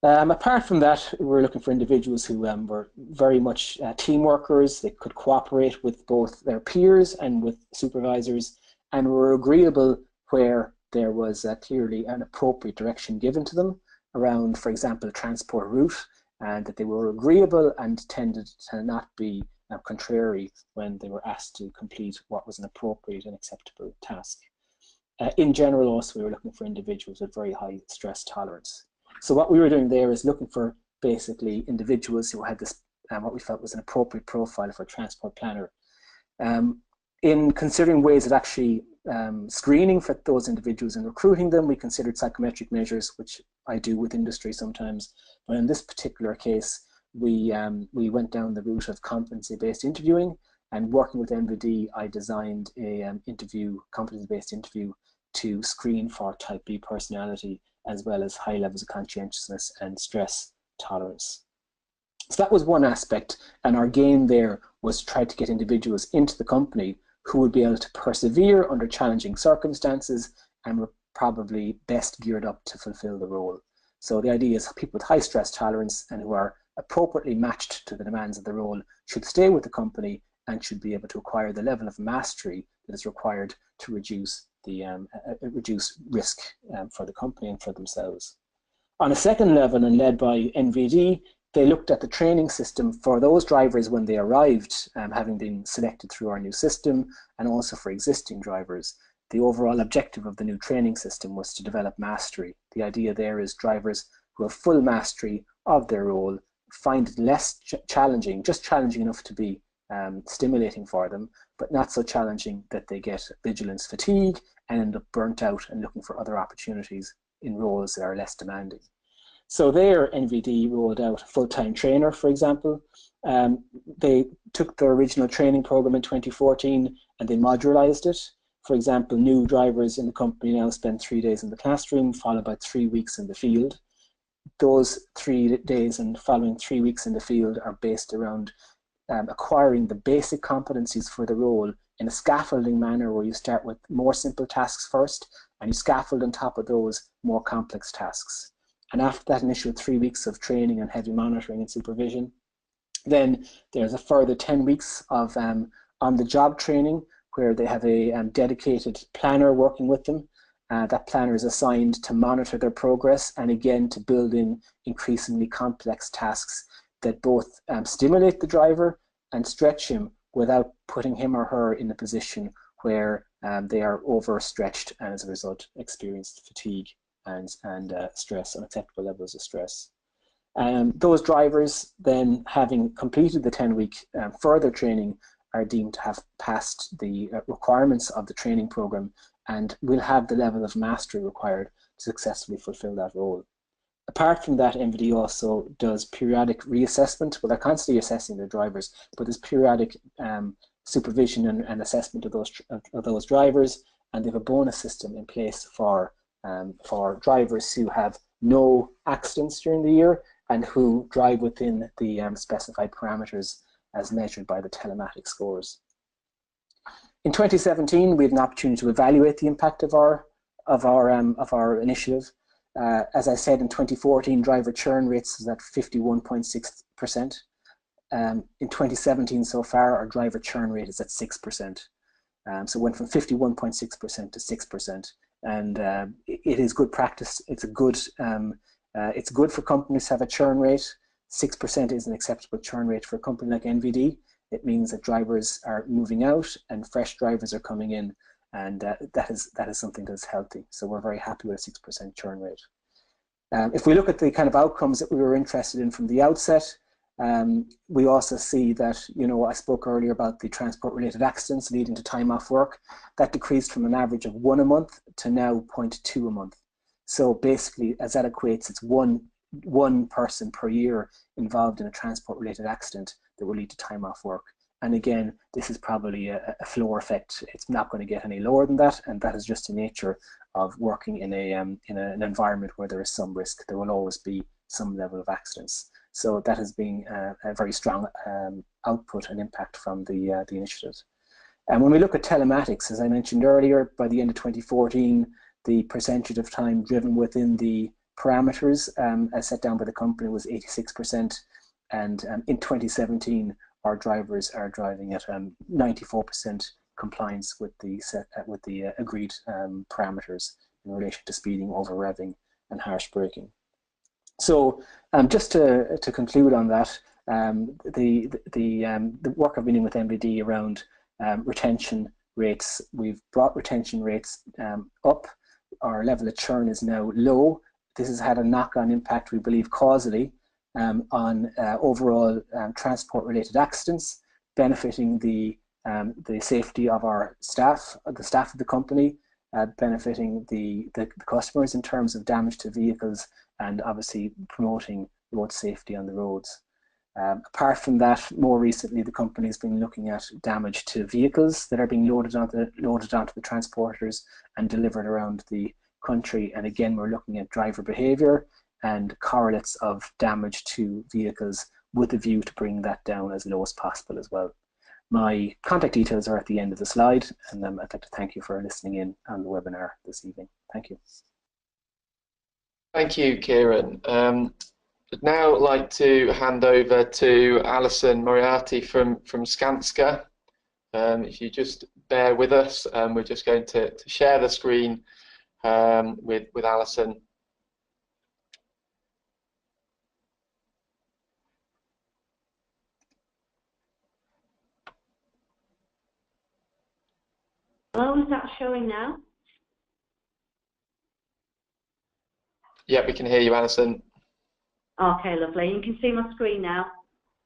Apart from that, we're looking for individuals who were very much team workers. They could cooperate with both their peers and with supervisors, and were agreeable where there was clearly an appropriate direction given to them around, for example, transport route, and that they were agreeable and tended to not be contrary when they were asked to complete what was an appropriate and acceptable task. In general, also, we were looking for individuals with very high stress tolerance. So what we were doing there is looking for basically individuals who had this, what we felt was an appropriate profile for a transport planner. In considering ways of actually screening for those individuals and recruiting them, we considered psychometric measures, which I do with industry sometimes. But in this particular case, we went down the route of competency-based interviewing, and working with NVD, I designed a competency-based interview to screen for type B personality, as well as high levels of conscientiousness and stress tolerance. So that was one aspect, and our game there was to try to get individuals into the company who would be able to persevere under challenging circumstances and were probably best geared up to fulfill the role. So the idea is people with high stress tolerance and who are appropriately matched to the demands of the role should stay with the company and should be able to acquire the level of mastery that is required to reduce risk for the company and for themselves. On a second level, and led by NVD, they looked at the training system for those drivers when they arrived, having been selected through our new system, and also for existing drivers. The overall objective of the new training system was to develop mastery. The idea there is drivers who have full mastery of their role find it less challenging, just challenging enough to be stimulating for them, but not so challenging that they get vigilance fatigue and end up burnt out and looking for other opportunities in roles that are less demanding. So there, NVD rolled out a full-time trainer, for example. They took their original training program in 2014 and they modularized it. For example, new drivers in the company now spend 3 days in the classroom, followed by 3 weeks in the field. Those 3 days and following 3 weeks in the field are based around acquiring the basic competencies for the role in a scaffolding manner, where you start with more simple tasks first and you scaffold on top of those more complex tasks. And after that initial 3 weeks of training and heavy monitoring and supervision, then there's a further 10 weeks of on-the-job training, where they have a dedicated planner working with them. That planner is assigned to monitor their progress and again to build in increasingly complex tasks that both stimulate the driver and stretch him without putting him or her in a position where they are overstretched and as a result experience fatigue and stress, unacceptable levels of stress. Those drivers then, having completed the 10-week further training, are deemed to have passed the requirements of the training program and will have the level of mastery required to successfully fulfill that role. Apart from that, NVD also does periodic reassessment. Well, they're constantly assessing their drivers, but there's periodic supervision and assessment of those drivers, and they have a bonus system in place for drivers who have no accidents during the year and who drive within the specified parameters as measured by the telematic scores. In 2017, we had an opportunity to evaluate the impact of our initiative. As I said, in 2014, driver churn rates was at 51.6%. In 2017 so far, our driver churn rate is at 6%. So it went from 51.6% to 6%. And it is good practice. It's good for companies to have a churn rate. 6% is an acceptable churn rate for a company like NVD. It means that drivers are moving out and fresh drivers are coming in, and that is something that's healthy. So we're very happy with a 6% churn rate. If we look at the kind of outcomes that we were interested in from the outset, we also see that, I spoke earlier about the transport-related accidents leading to time off work. That decreased from an average of 1 a month to now 0.2 a month. So basically, as that equates, it's one person per year involved in a transport-related accident that will lead to time off work. And again, this is probably a floor effect. It's not going to get any lower than that, and that is just the nature of working in an environment where there is some risk. There will always be some level of accidents. So that has been a very strong output and impact from the initiative. And when we look at telematics, as I mentioned earlier, by the end of 2014, the percentage of time driven within the parameters as set down by the company was 86%, and in 2017 our drivers are driving at 94% compliance with the agreed parameters in relation to speeding, over revving and harsh braking. So just to conclude on that, the work I've been doing with NVD around retention rates, we've brought retention rates up. Our level of churn is now low. This has had a knock-on impact, we believe, causally on overall transport-related accidents, benefiting the safety of our staff, the staff of the company, benefiting the customers in terms of damage to vehicles, and obviously promoting road safety on the roads. Apart from that, more recently, the company has been looking at damage to vehicles that are being loaded onto the transporters and delivered around the country. And again, we're looking at driver behaviour and correlates of damage to vehicles with a view to bring that down as low as possible as well. My contact details are at the end of the slide, and I'd like to thank you for listening in on the webinar this evening. Thank you. Thank you, Kieran. I'd now like to hand over to Alison Moriarty from Skanska. If you just bear with us, we're just going to share the screen with Alison. Hello, is that showing now? Yeah, we can hear you, Alison. Okay, lovely. You can see my screen now?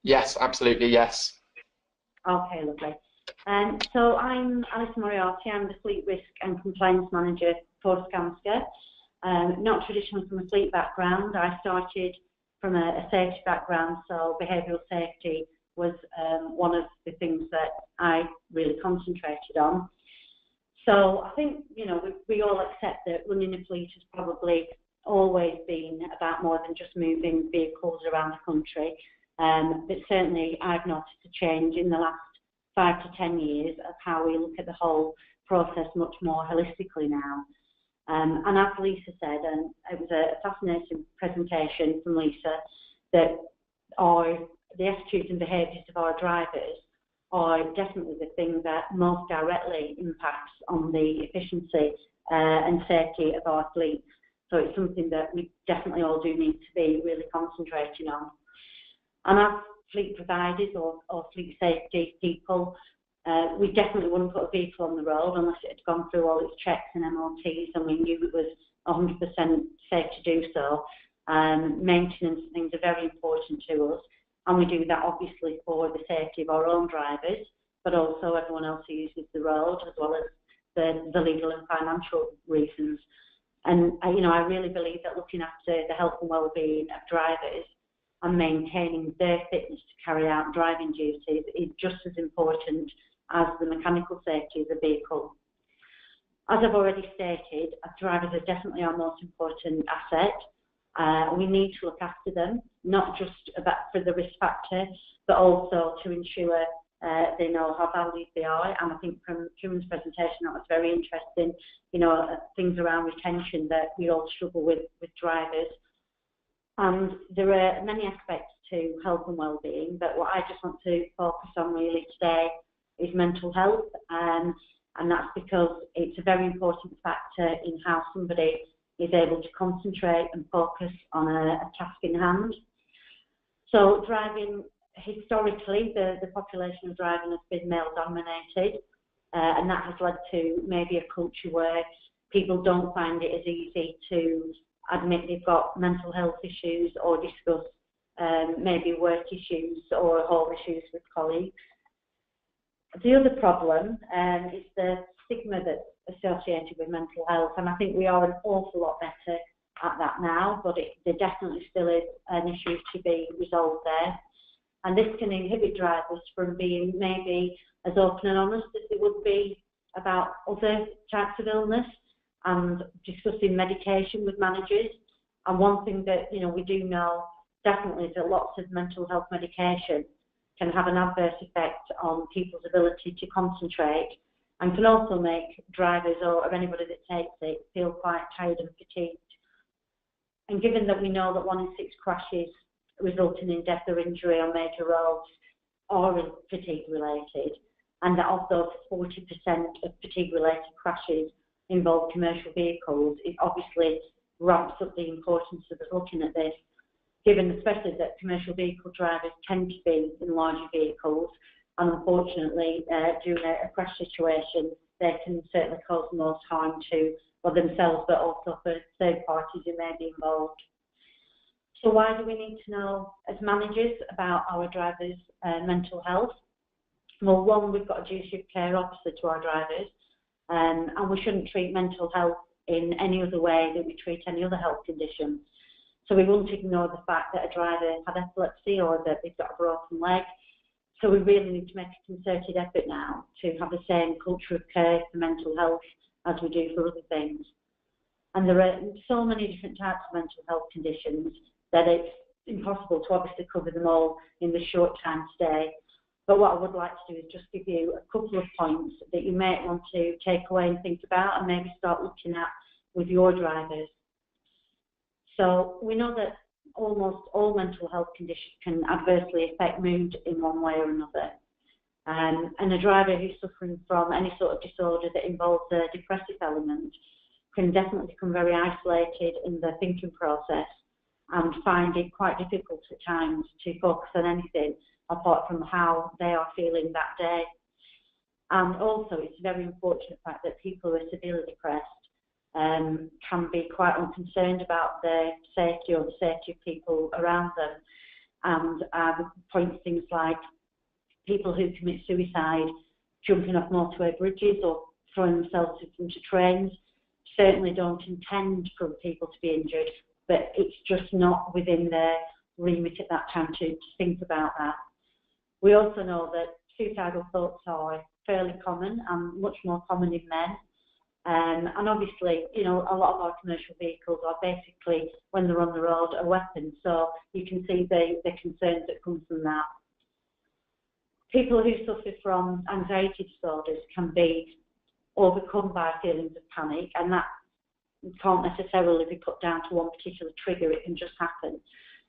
Yes, absolutely, yes. Okay, lovely. So I'm Alison Moriarty. I'm the Fleet Risk and Compliance Manager for Skanska. Not traditionally from a fleet background. I started from a safety background, so behavioural safety was one of the things that I really concentrated on. So I think, we all accept that running a fleet has probably always been about more than just moving vehicles around the country. But certainly I've noticed a change in the last 5 to 10 years of how we look at the whole process much more holistically now. And as Lisa said, and it was a fascinating presentation from Lisa, that the attitudes and behaviours of our drivers are definitely the thing that most directly impacts on the efficiency and safety of our fleet. So it's something that we definitely all do need to be really concentrating on. And as fleet providers or fleet safety people, we definitely wouldn't put a vehicle on the road unless it had gone through all its checks and MOTs and we knew it was 100% safe to do so. Maintenance and things are very important to us, and we do that obviously for the safety of our own drivers, but also everyone else who uses the road, as well as the legal and financial reasons. And I really believe that looking after the health and well-being of drivers and maintaining their fitness to carry out driving duties is just as important as the mechanical safety of the vehicle. As I've already stated, drivers are definitely our most important asset. We need to look after them, not just for the risk factor, but also to ensure they know how valued they are. And I think from Truman's presentation, that was very interesting, you know, things around retention that we all struggle with drivers. And there are many aspects to health and well-being, but what I just want to focus on really today is mental health, and that's because it's a very important factor in how somebody is able to concentrate and focus on a task in hand. So driving, historically, the population of driving has been male-dominated, and that has led to maybe a culture where people don't find it as easy to admit they've got mental health issues or discuss maybe work issues or home issues with colleagues. The other problem is the stigma that's associated with mental health, and I think we are an awful lot better at that now, but there definitely still is an issue to be resolved there. And this can inhibit drivers from being maybe as open and honest as they would be about other types of illness and discussing medication with managers. And one thing that, you know, we do know definitely is that lots of mental health medication can have an adverse effect on people's ability to concentrate, and can also make drivers or anybody that takes it feel quite tired and fatigued. And given that we know that 1 in 6 crashes resulting in death or injury on major roads are fatigue related, and that of those 40% of fatigue related crashes involve commercial vehicles, it obviously ramps up the importance of us looking at this, given especially that commercial vehicle drivers tend to be in larger vehicles, and unfortunately during a crash situation they can certainly cause the most harm to themselves, but also for third parties who may be involved. So why do we need to know as managers about our drivers' mental health? Well, one, we've got a duty of care officer to our drivers, and we shouldn't treat mental health in any other way than we treat any other health condition. So we won't ignore the fact that a driver had epilepsy or that they've got a broken leg. So we really need to make a concerted effort now to have the same culture of care for mental health as we do for other things. And there are so many different types of mental health conditions that it's impossible to obviously cover them all in the short time today. But what I would like to do is just give you a couple of points that you may want to take away and think about and maybe start looking at with your drivers. So we know that almost all mental health conditions can adversely affect mood in one way or another. And a driver who's suffering from any sort of disorder that involves a depressive element can definitely become very isolated in their thinking process and find it quite difficult at times to focus on anything apart from how they are feeling that day. And also it's a very unfortunate fact that people who are severely depressed can be quite unconcerned about their safety or the safety of people around them, and point things like people who commit suicide jumping off motorway bridges or throwing themselves into trains certainly don't intend for people to be injured, but it's just not within their remit at that time to think about that. We also know that suicidal thoughts are fairly common and much more common in men. And obviously, you know, a lot of our commercial vehicles are basically, when they're on the road, a weapon. So you can see the concerns that come from that. People who suffer from anxiety disorders can be overcome by feelings of panic, and that can't necessarily be put down to one particular trigger. It can just happen.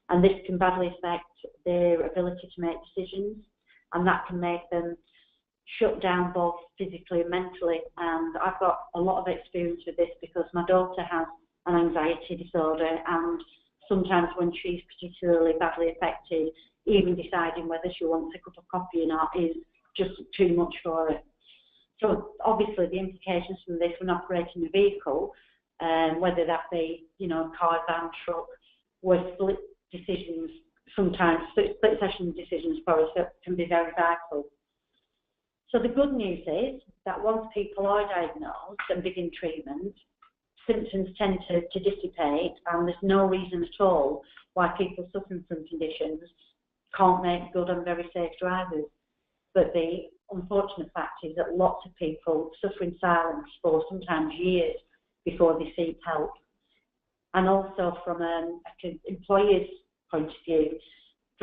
And this can badly affect their ability to make decisions, and that can make them shut down both physically and mentally. And I've got a lot of experience with this because my daughter has an anxiety disorder, and sometimes when she's particularly badly affected, even deciding whether she wants a cup of coffee or not is just too much for her. So obviously the implications from this when operating a vehicle, whether that be, you know, a car, van, truck, were split decisions, sometimes split session decisions for us that can be very vital. So the good news is that once people are diagnosed and begin treatment, symptoms tend to dissipate, and there's no reason at all why people suffering from conditions can't make good and very safe drivers. But the unfortunate fact is that lots of people suffer in silence for sometimes years before they seek help. And also from an employer's point of view,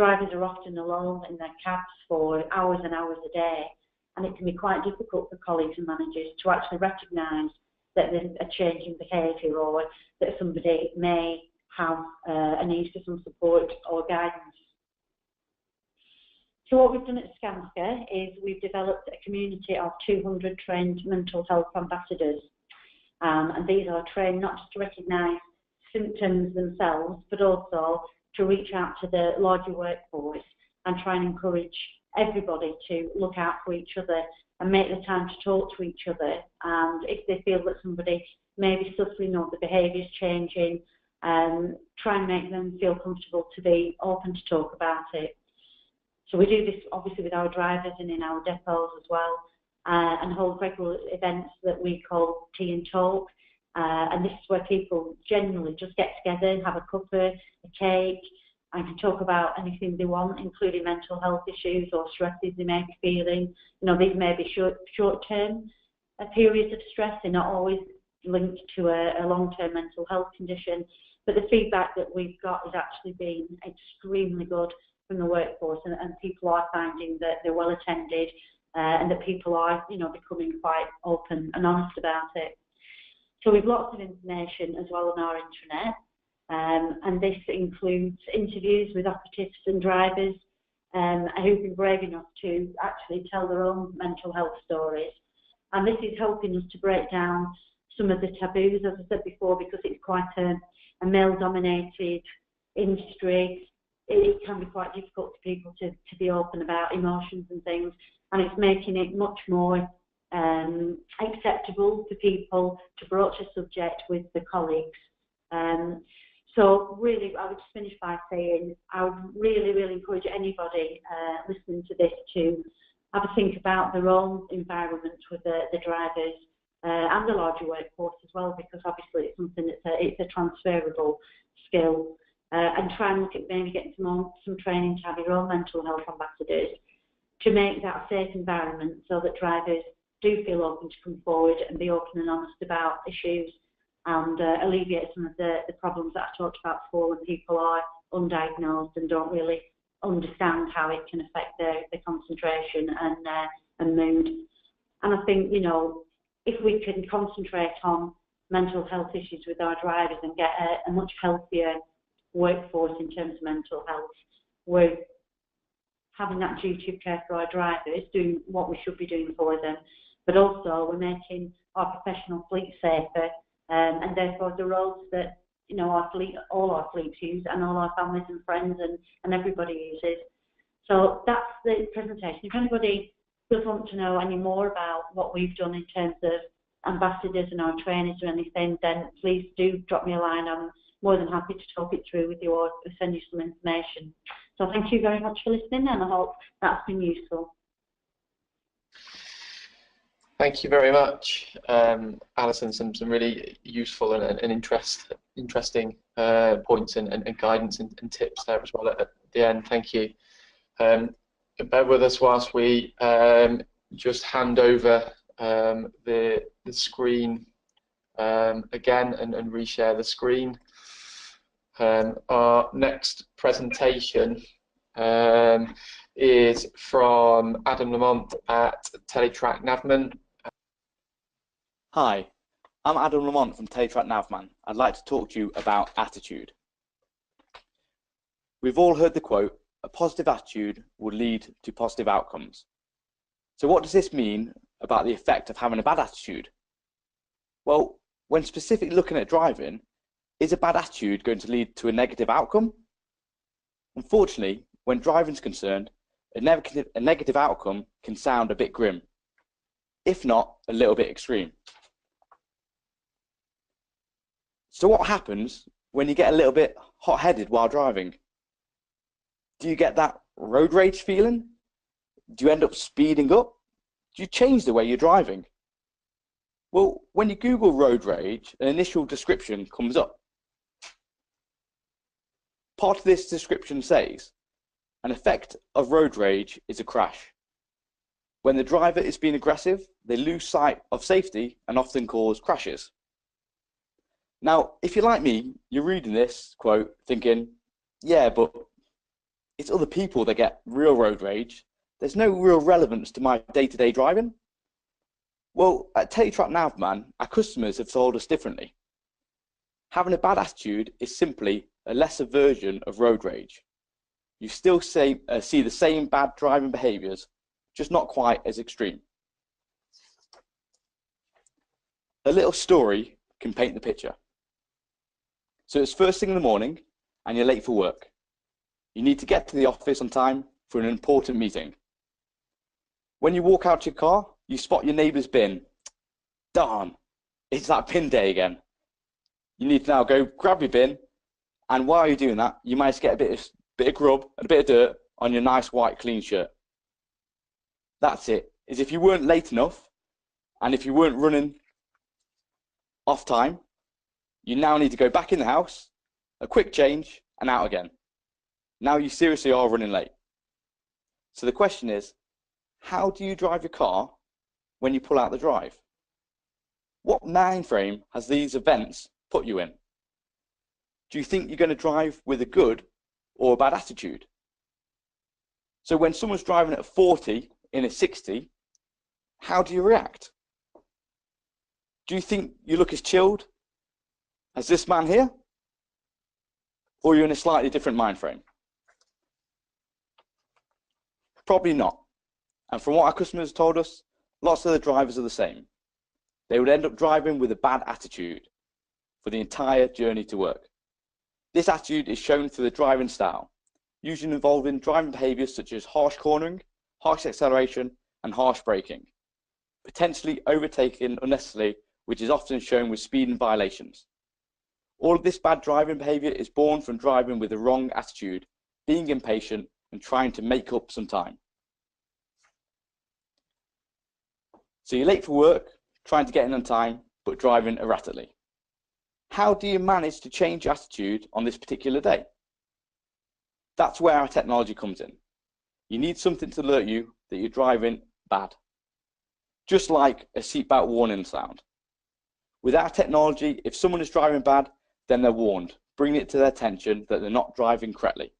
drivers are often alone in their cabs for hours and hours a day, and it can be quite difficult for colleagues and managers to actually recognise that there's a change in behaviour, or that somebody may have a need for some support or guidance. So what we've done at Skanska is we've developed a community of 200 trained mental health ambassadors, and these are trained not just to recognise symptoms themselves, but also to reach out to the larger workforce and try and encourage everybody to look out for each other and make the time to talk to each other. And if they feel that somebody may be suffering or the behaviour is changing, try and make them feel comfortable to be open to talk about it. So we do this obviously with our drivers and in our depots as well, and hold regular events that we call Tea and Talk. And this is where people generally just get together and have a cuppa, a cake, and can talk about anything they want, including mental health issues or stresses they may be feeling. You know, these may be short-term periods of stress. They're not always linked to a long-term mental health condition. But the feedback that we've got has actually been extremely good from the workforce, and people are finding that they're well attended, and that people are, you know, becoming quite open and honest about it. So we've lots of information as well on our intranet, and this includes interviews with operatives and drivers who've been brave enough to actually tell their own mental health stories. And this is helping us to break down some of the taboos, as I said before, because it's quite a male-dominated industry. It can be quite difficult for people to be open about emotions and things, and it's making it much more acceptable for people to broach a subject with the colleagues. So really, I would just finish by saying I would really, really encourage anybody listening to this to have a think about their own environment with the drivers and the larger workforce as well, because obviously it's something it's a transferable skill. And try and look at maybe getting some training to have your own mental health ambassadors to make that a safe environment, so that drivers do feel open to come forward and be open and honest about issues, and alleviate some of the problems that I talked about before, when people are undiagnosed and don't really understand how it can affect their concentration and mood. And I think, you know, if we can concentrate on mental health issues with our drivers and get a much healthier workforce in terms of mental health, we're having that duty of care for our drivers, doing what we should be doing for them, but also we're making our professional fleet safer, and therefore the roads that, you know, all our fleets use, and all our families and friends and everybody uses. So that's the presentation. If anybody does want to know any more about what we've done in terms of ambassadors and our trainers or anything, then please do drop me a line. I'm more than happy to talk it through with you or send you some information. So thank you very much for listening, and I hope that's been useful. Thank you very much, Alison. Some really useful and interesting points and guidance and tips there as well at the end. Thank you. Bear with us whilst we just hand over the screen again and reshare the screen. Our next presentation is from Adam Lamont at Teletrack Navman. Hi, I'm Adam Lamont from Teletrack Navman. I'd like to talk to you about attitude. We've all heard the quote, "A positive attitude will lead to positive outcomes." So what does this mean about the effect of having a bad attitude? Well, when specifically looking at driving, is a bad attitude going to lead to a negative outcome? Unfortunately, when driving is concerned, a negative outcome can sound a bit grim, if not a little bit extreme. So what happens when you get a little bit hot-headed while driving? Do you get that road rage feeling? Do you end up speeding up? Do you change the way you're driving? Well, when you Google road rage, an initial description comes up. Part of this description says, an effect of road rage is a crash. When the driver is being aggressive, they lose sight of safety and often cause crashes. Now, if you're like me, you're reading this quote thinking, yeah, but it's other people that get real road rage, there's no real relevance to my day-to-day driving. Well, at Teletrack Navman, our customers have told us differently. Having a bad attitude is simply a lesser version of road rage. You still see the same bad driving behaviours, just not quite as extreme. A little story can paint the picture. So it's first thing in the morning and you're late for work. You need to get to the office on time for an important meeting. When you walk out your car, you spot your neighbour's bin. Darn, it's that bin day again. You need to now go grab your bin, and while you're doing that, you might get a bit of grub and a bit of dirt on your nice white clean shirt. That's it. As if you weren't late enough, and if you weren't running off time, you now need to go back in the house, a quick change, and out again. Now you seriously are running late. So the question is, how do you drive your car when you pull out the drive? What mind frame has these events put you in? Do you think you're going to drive with a good or a bad attitude? So when someone's driving at 40 in a 60, how do you react? Do you think you look as chilled as this man here? Or you're in a slightly different mind frame? Probably not. And from what our customers told us, lots of the drivers are the same. They would end up driving with a bad attitude for the entire journey to work. This attitude is shown through the driving style, usually involving driving behaviours such as harsh cornering, harsh acceleration, and harsh braking, potentially overtaking unnecessarily, which is often shown with speeding violations. All of this bad driving behaviour is born from driving with the wrong attitude, being impatient, and trying to make up some time. So you're late for work, trying to get in on time, but driving erratically. How do you manage to change your attitude on this particular day? That's where our technology comes in. You need something to alert you that you're driving bad, just like a seatbelt warning sound. With our technology, if someone is driving bad, then they're warned, bringing it to their attention that they're not driving correctly.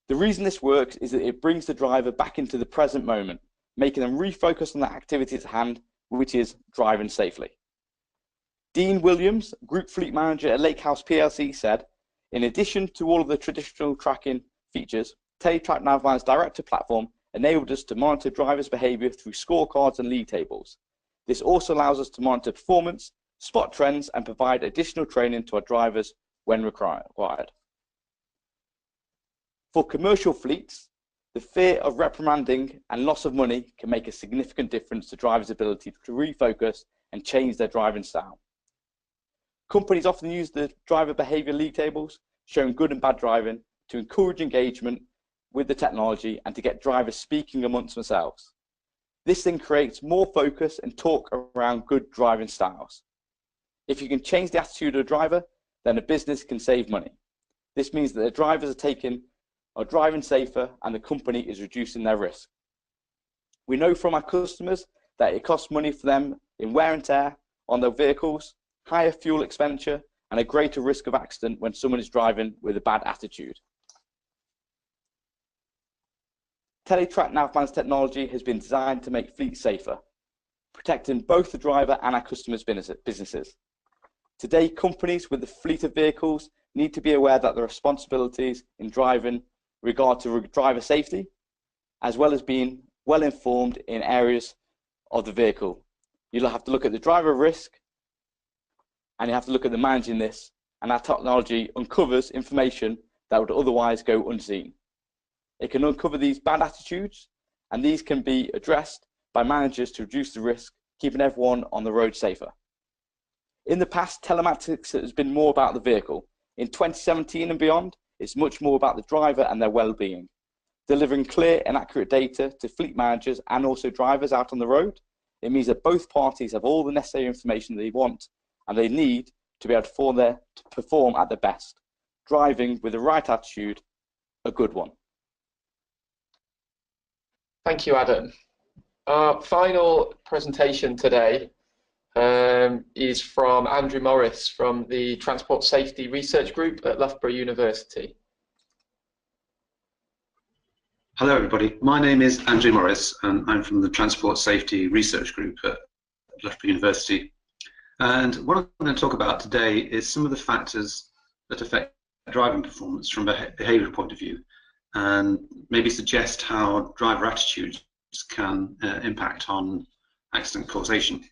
The reason this works is that it brings the driver back into the present moment, making them refocus on the activity at hand, which is driving safely. Dean Williams, Group Fleet Manager at Lakehouse PLC, said, in addition to all of the traditional tracking features, Teletrack Navman's director platform enabled us to monitor drivers' behaviour through scorecards and league tables. This also allows us to monitor performance, spot trends, and provide additional training to our drivers when required. For commercial fleets, the fear of reprimanding and loss of money can make a significant difference to drivers' ability to refocus and change their driving style. Companies often use the driver behaviour league tables, showing good and bad driving, to encourage engagement with the technology and to get drivers speaking amongst themselves. This then creates more focus and talk around good driving styles. If you can change the attitude of a driver, then a business can save money. This means that the drivers are driving safer and the company is reducing their risk. We know from our customers that it costs money for them in wear and tear on their vehicles, higher fuel expenditure, and a greater risk of accident when someone is driving with a bad attitude. Teletrack Navman's technology has been designed to make fleets safer, protecting both the driver and our customers' businesses. Today, companies with a fleet of vehicles need to be aware that their responsibilities in driving regard to driver safety, as well as being well informed in areas of the vehicle. You'll have to look at the driver risk, and you have to look at the managing this, and our technology uncovers information that would otherwise go unseen. It can uncover these bad attitudes, and these can be addressed by managers to reduce the risk, keeping everyone on the road safer. In the past, telematics has been more about the vehicle. In 2017 and beyond, it's much more about the driver and their well-being. Delivering clear and accurate data to fleet managers and also drivers out on the road, it means that both parties have all the necessary information they want and they need to be able to perform at their best. Driving with the right attitude, a good one. Thank you, Adam. Our final presentation today is from Andrew Morris from the Transport Safety Research Group at Loughborough University. Hello everybody, my name is Andrew Morris and I'm from the Transport Safety Research Group at Loughborough University. And what I'm going to talk about today is some of the factors that affect driving performance from a behavioural point of view, and maybe suggest how driver attitudes can impact on accident causation.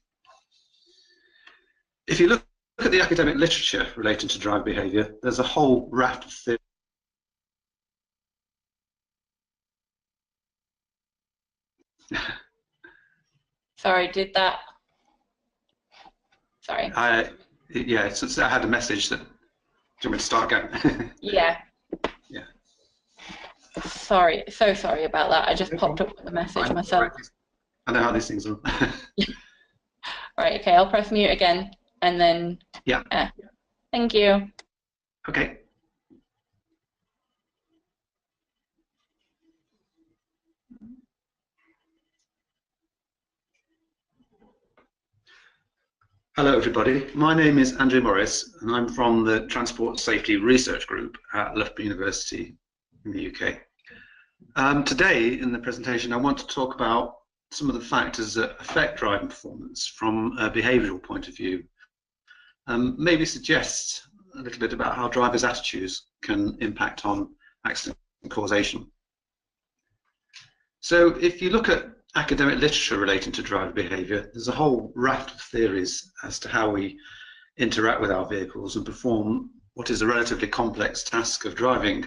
If you look at the academic literature relating to driver behaviour, there's a whole raft of theories. Sorry, did that? Sorry. Yeah, I had a message that. Do you want me to start again? Yeah. Yeah. Sorry, so sorry about that. I just popped up with the message myself. I know how these things are. Right, okay, I'll press mute again and then. Yeah. Thank you. Okay. Hello everybody, my name is Andrew Morris and I'm from the Transport Safety Research Group at Loughborough University in the UK. Today in the presentation I want to talk about some of the factors that affect driving performance from a behavioural point of view, maybe suggest a little bit about how drivers' attitudes can impact on accident causation. So if you look at academic literature relating to driver behaviour, there's a whole raft of theories as to how we interact with our vehicles and perform what is a relatively complex task of driving.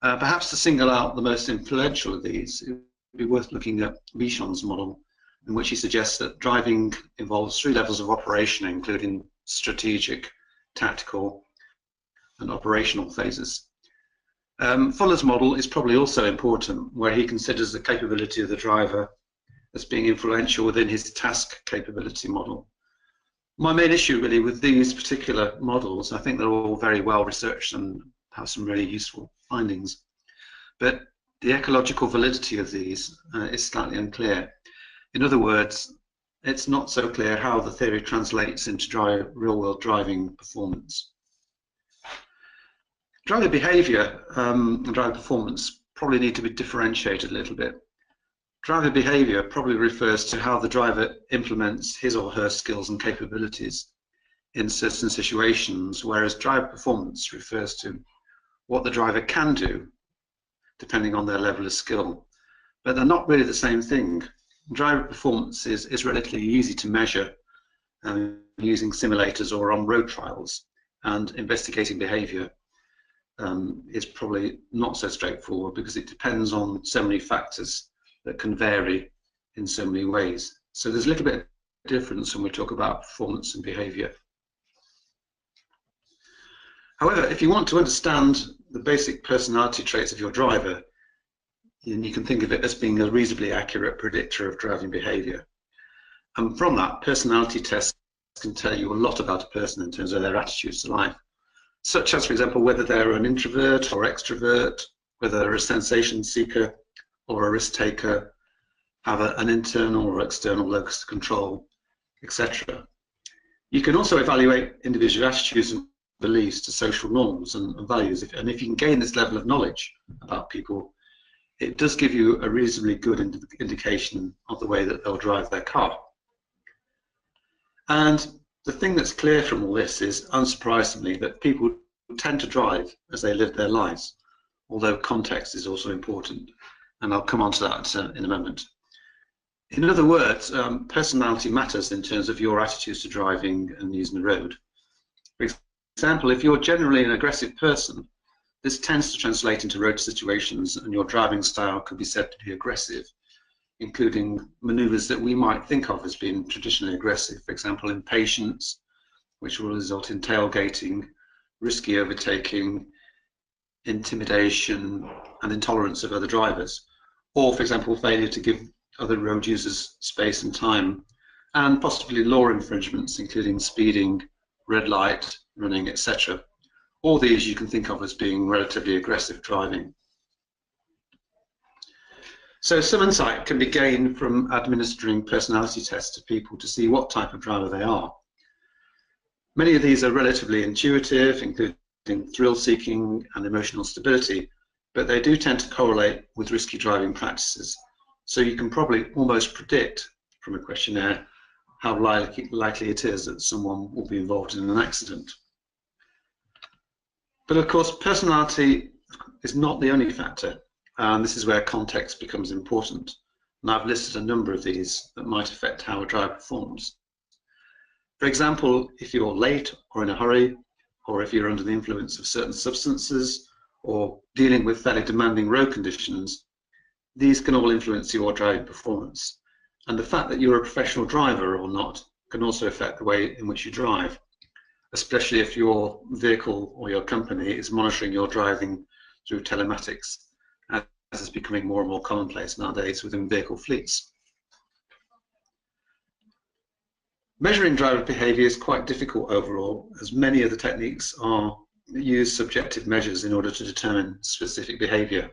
Perhaps to single out the most influential of these, it would be worth looking at Bichon's model, in which he suggests that driving involves 3 levels of operation, including strategic, tactical, and operational phases. Fuller's model is probably also important, where he considers the capability of the driver as being influential within his task capability model. My main issue really with these particular models, I think they're all very well researched and have some really useful findings, but the ecological validity of these is slightly unclear. In other words, it's not so clear how the theory translates into real-world driving performance. Driver behaviour and driver performance probably need to be differentiated a little bit. Driver behaviour probably refers to how the driver implements his or her skills and capabilities in certain situations, whereas driver performance refers to what the driver can do depending on their level of skill. But they're not really the same thing. Driver performance is relatively easy to measure using simulators or on road trials, and investigating behaviour is probably not so straightforward because it depends on so many factors that can vary in so many ways. So there's a little bit of difference when we talk about performance and behaviour. However, if you want to understand the basic personality traits of your driver, then you can think of it as being a reasonably accurate predictor of driving behaviour. And from that, personality tests can tell you a lot about a person in terms of their attitudes to life, such as, for example, whether they're an introvert or extrovert, whether they're a sensation seeker or a risk taker, have an internal or external locus of control, etc. You can also evaluate individual attitudes and beliefs to social norms and values, and if you can gain this level of knowledge about people, it does give you a reasonably good indication of the way that they'll drive their car. And the thing that's clear from all this is, unsurprisingly, that people tend to drive as they live their lives, although context is also important, and I'll come on to that in a moment. In other words, personality matters in terms of your attitudes to driving and using the road. For example, if you're generally an aggressive person, this tends to translate into road situations, and your driving style could be said to be aggressive, including manoeuvres that we might think of as being traditionally aggressive, for example, impatience, which will result in tailgating, risky overtaking, intimidation, and intolerance of other drivers, or, for example, failure to give other road users space and time, and possibly law infringements, including speeding, red light, running, etc. All these you can think of as being relatively aggressive driving. So some insight can be gained from administering personality tests to people to see what type of driver they are. Many of these are relatively intuitive, including thrill-seeking and emotional stability, but they do tend to correlate with risky driving practices. So you can probably almost predict from a questionnaire how likely it is that someone will be involved in an accident. But of course, personality is not the only factor, and this is where context becomes important. And I've listed a number of these that might affect how a driver performs. For example, if you're late or in a hurry, or if you're under the influence of certain substances, or dealing with fairly demanding road conditions, these can all influence your driving performance. And the fact that you're a professional driver or not can also affect the way in which you drive, especially if your vehicle or your company is monitoring your driving through telematics, as is becoming more and more commonplace nowadays within vehicle fleets. Measuring driver behaviour is quite difficult overall, as many of the techniques use subjective measures in order to determine specific behaviour.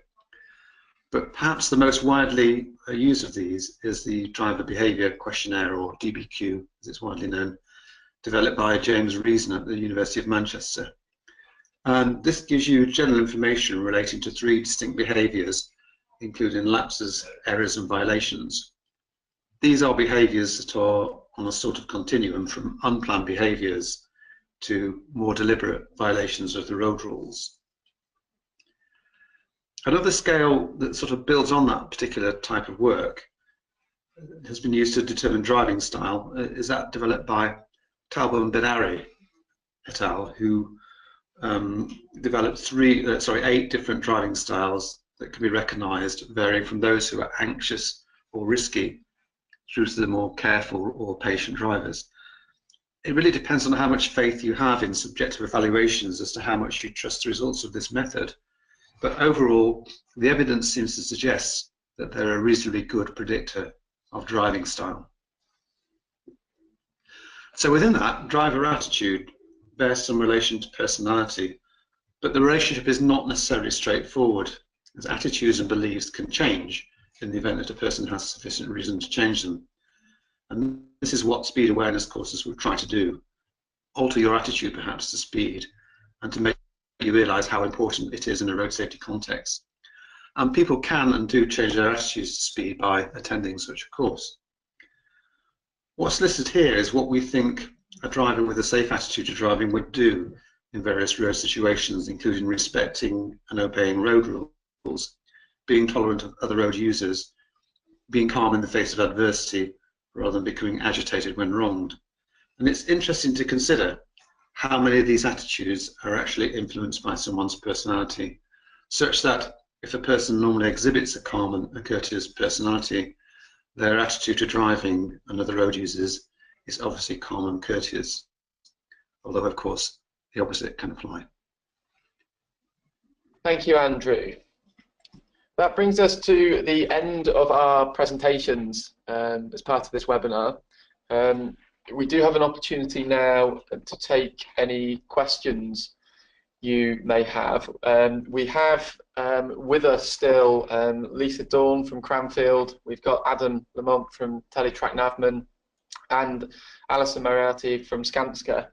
But perhaps the most widely used of these is the Driver Behaviour Questionnaire, or DBQ as it's widely known, developed by James Reason at the University of Manchester. And this gives you general information relating to 3 distinct behaviours, including lapses, errors and violations. These are behaviours that are on a sort of continuum from unplanned behaviours to more deliberate violations of the road rules. Another scale that sort of builds on that particular type of work has been used to determine driving style is that developed by Talbot and Benari et al., who developed 8 different driving styles that can be recognised, varying from those who are anxious or risky through to the more careful or patient drivers. It really depends on how much faith you have in subjective evaluations as to how much you trust the results of this method. But overall, the evidence seems to suggest that they're a reasonably good predictor of driving style. So within that, driver attitude bears some relation to personality, but the relationship is not necessarily straightforward, as attitudes and beliefs can change in the event that a person has sufficient reason to change them. And this is what speed awareness courses will try to do: alter your attitude perhaps to speed, and to make you realise how important it is in a road safety context. And people can and do change their attitudes to speed by attending such a course. What's listed here is what we think a driver with a safe attitude to driving would do in various road situations, including respecting and obeying road rules, being tolerant of other road users, being calm in the face of adversity rather than becoming agitated when wronged. And it's interesting to consider how many of these attitudes are actually influenced by someone's personality, such that if a person normally exhibits a calm and a courteous personality, their attitude to driving and other road users is obviously calm and courteous, although of course the opposite can apply. Thank you, Andrew. That brings us to the end of our presentations as part of this webinar. We do have an opportunity now to take any questions you may have. We have with us still Lisa Dawn from Cranfield. We've got Adam Lamont from Teletrack Navman and Alison Moriarty from Skanska.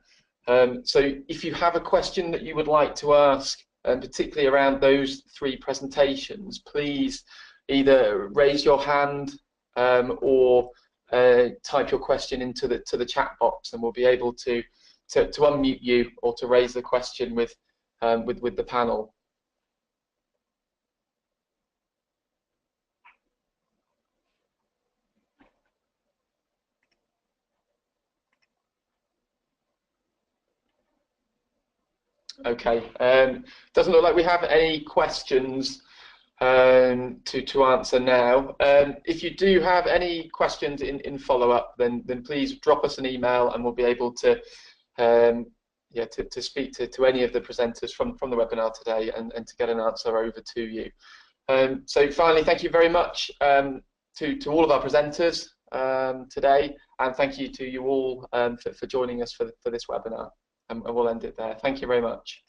So if you have a question that you would like to ask, particularly around those 3 presentations, please either raise your hand or type your question into the chat box, and we'll be able to unmute you or to raise the question with the panel. Okay, doesn't look like we have any questions to answer now. If you do have any questions in follow-up, then please drop us an email, and we'll be able to speak to any of the presenters from the webinar today and to get an answer over to you. So finally, thank you very much to all of our presenters today, and thank you to you all for joining us for this webinar, and we'll end it there. Thank you very much.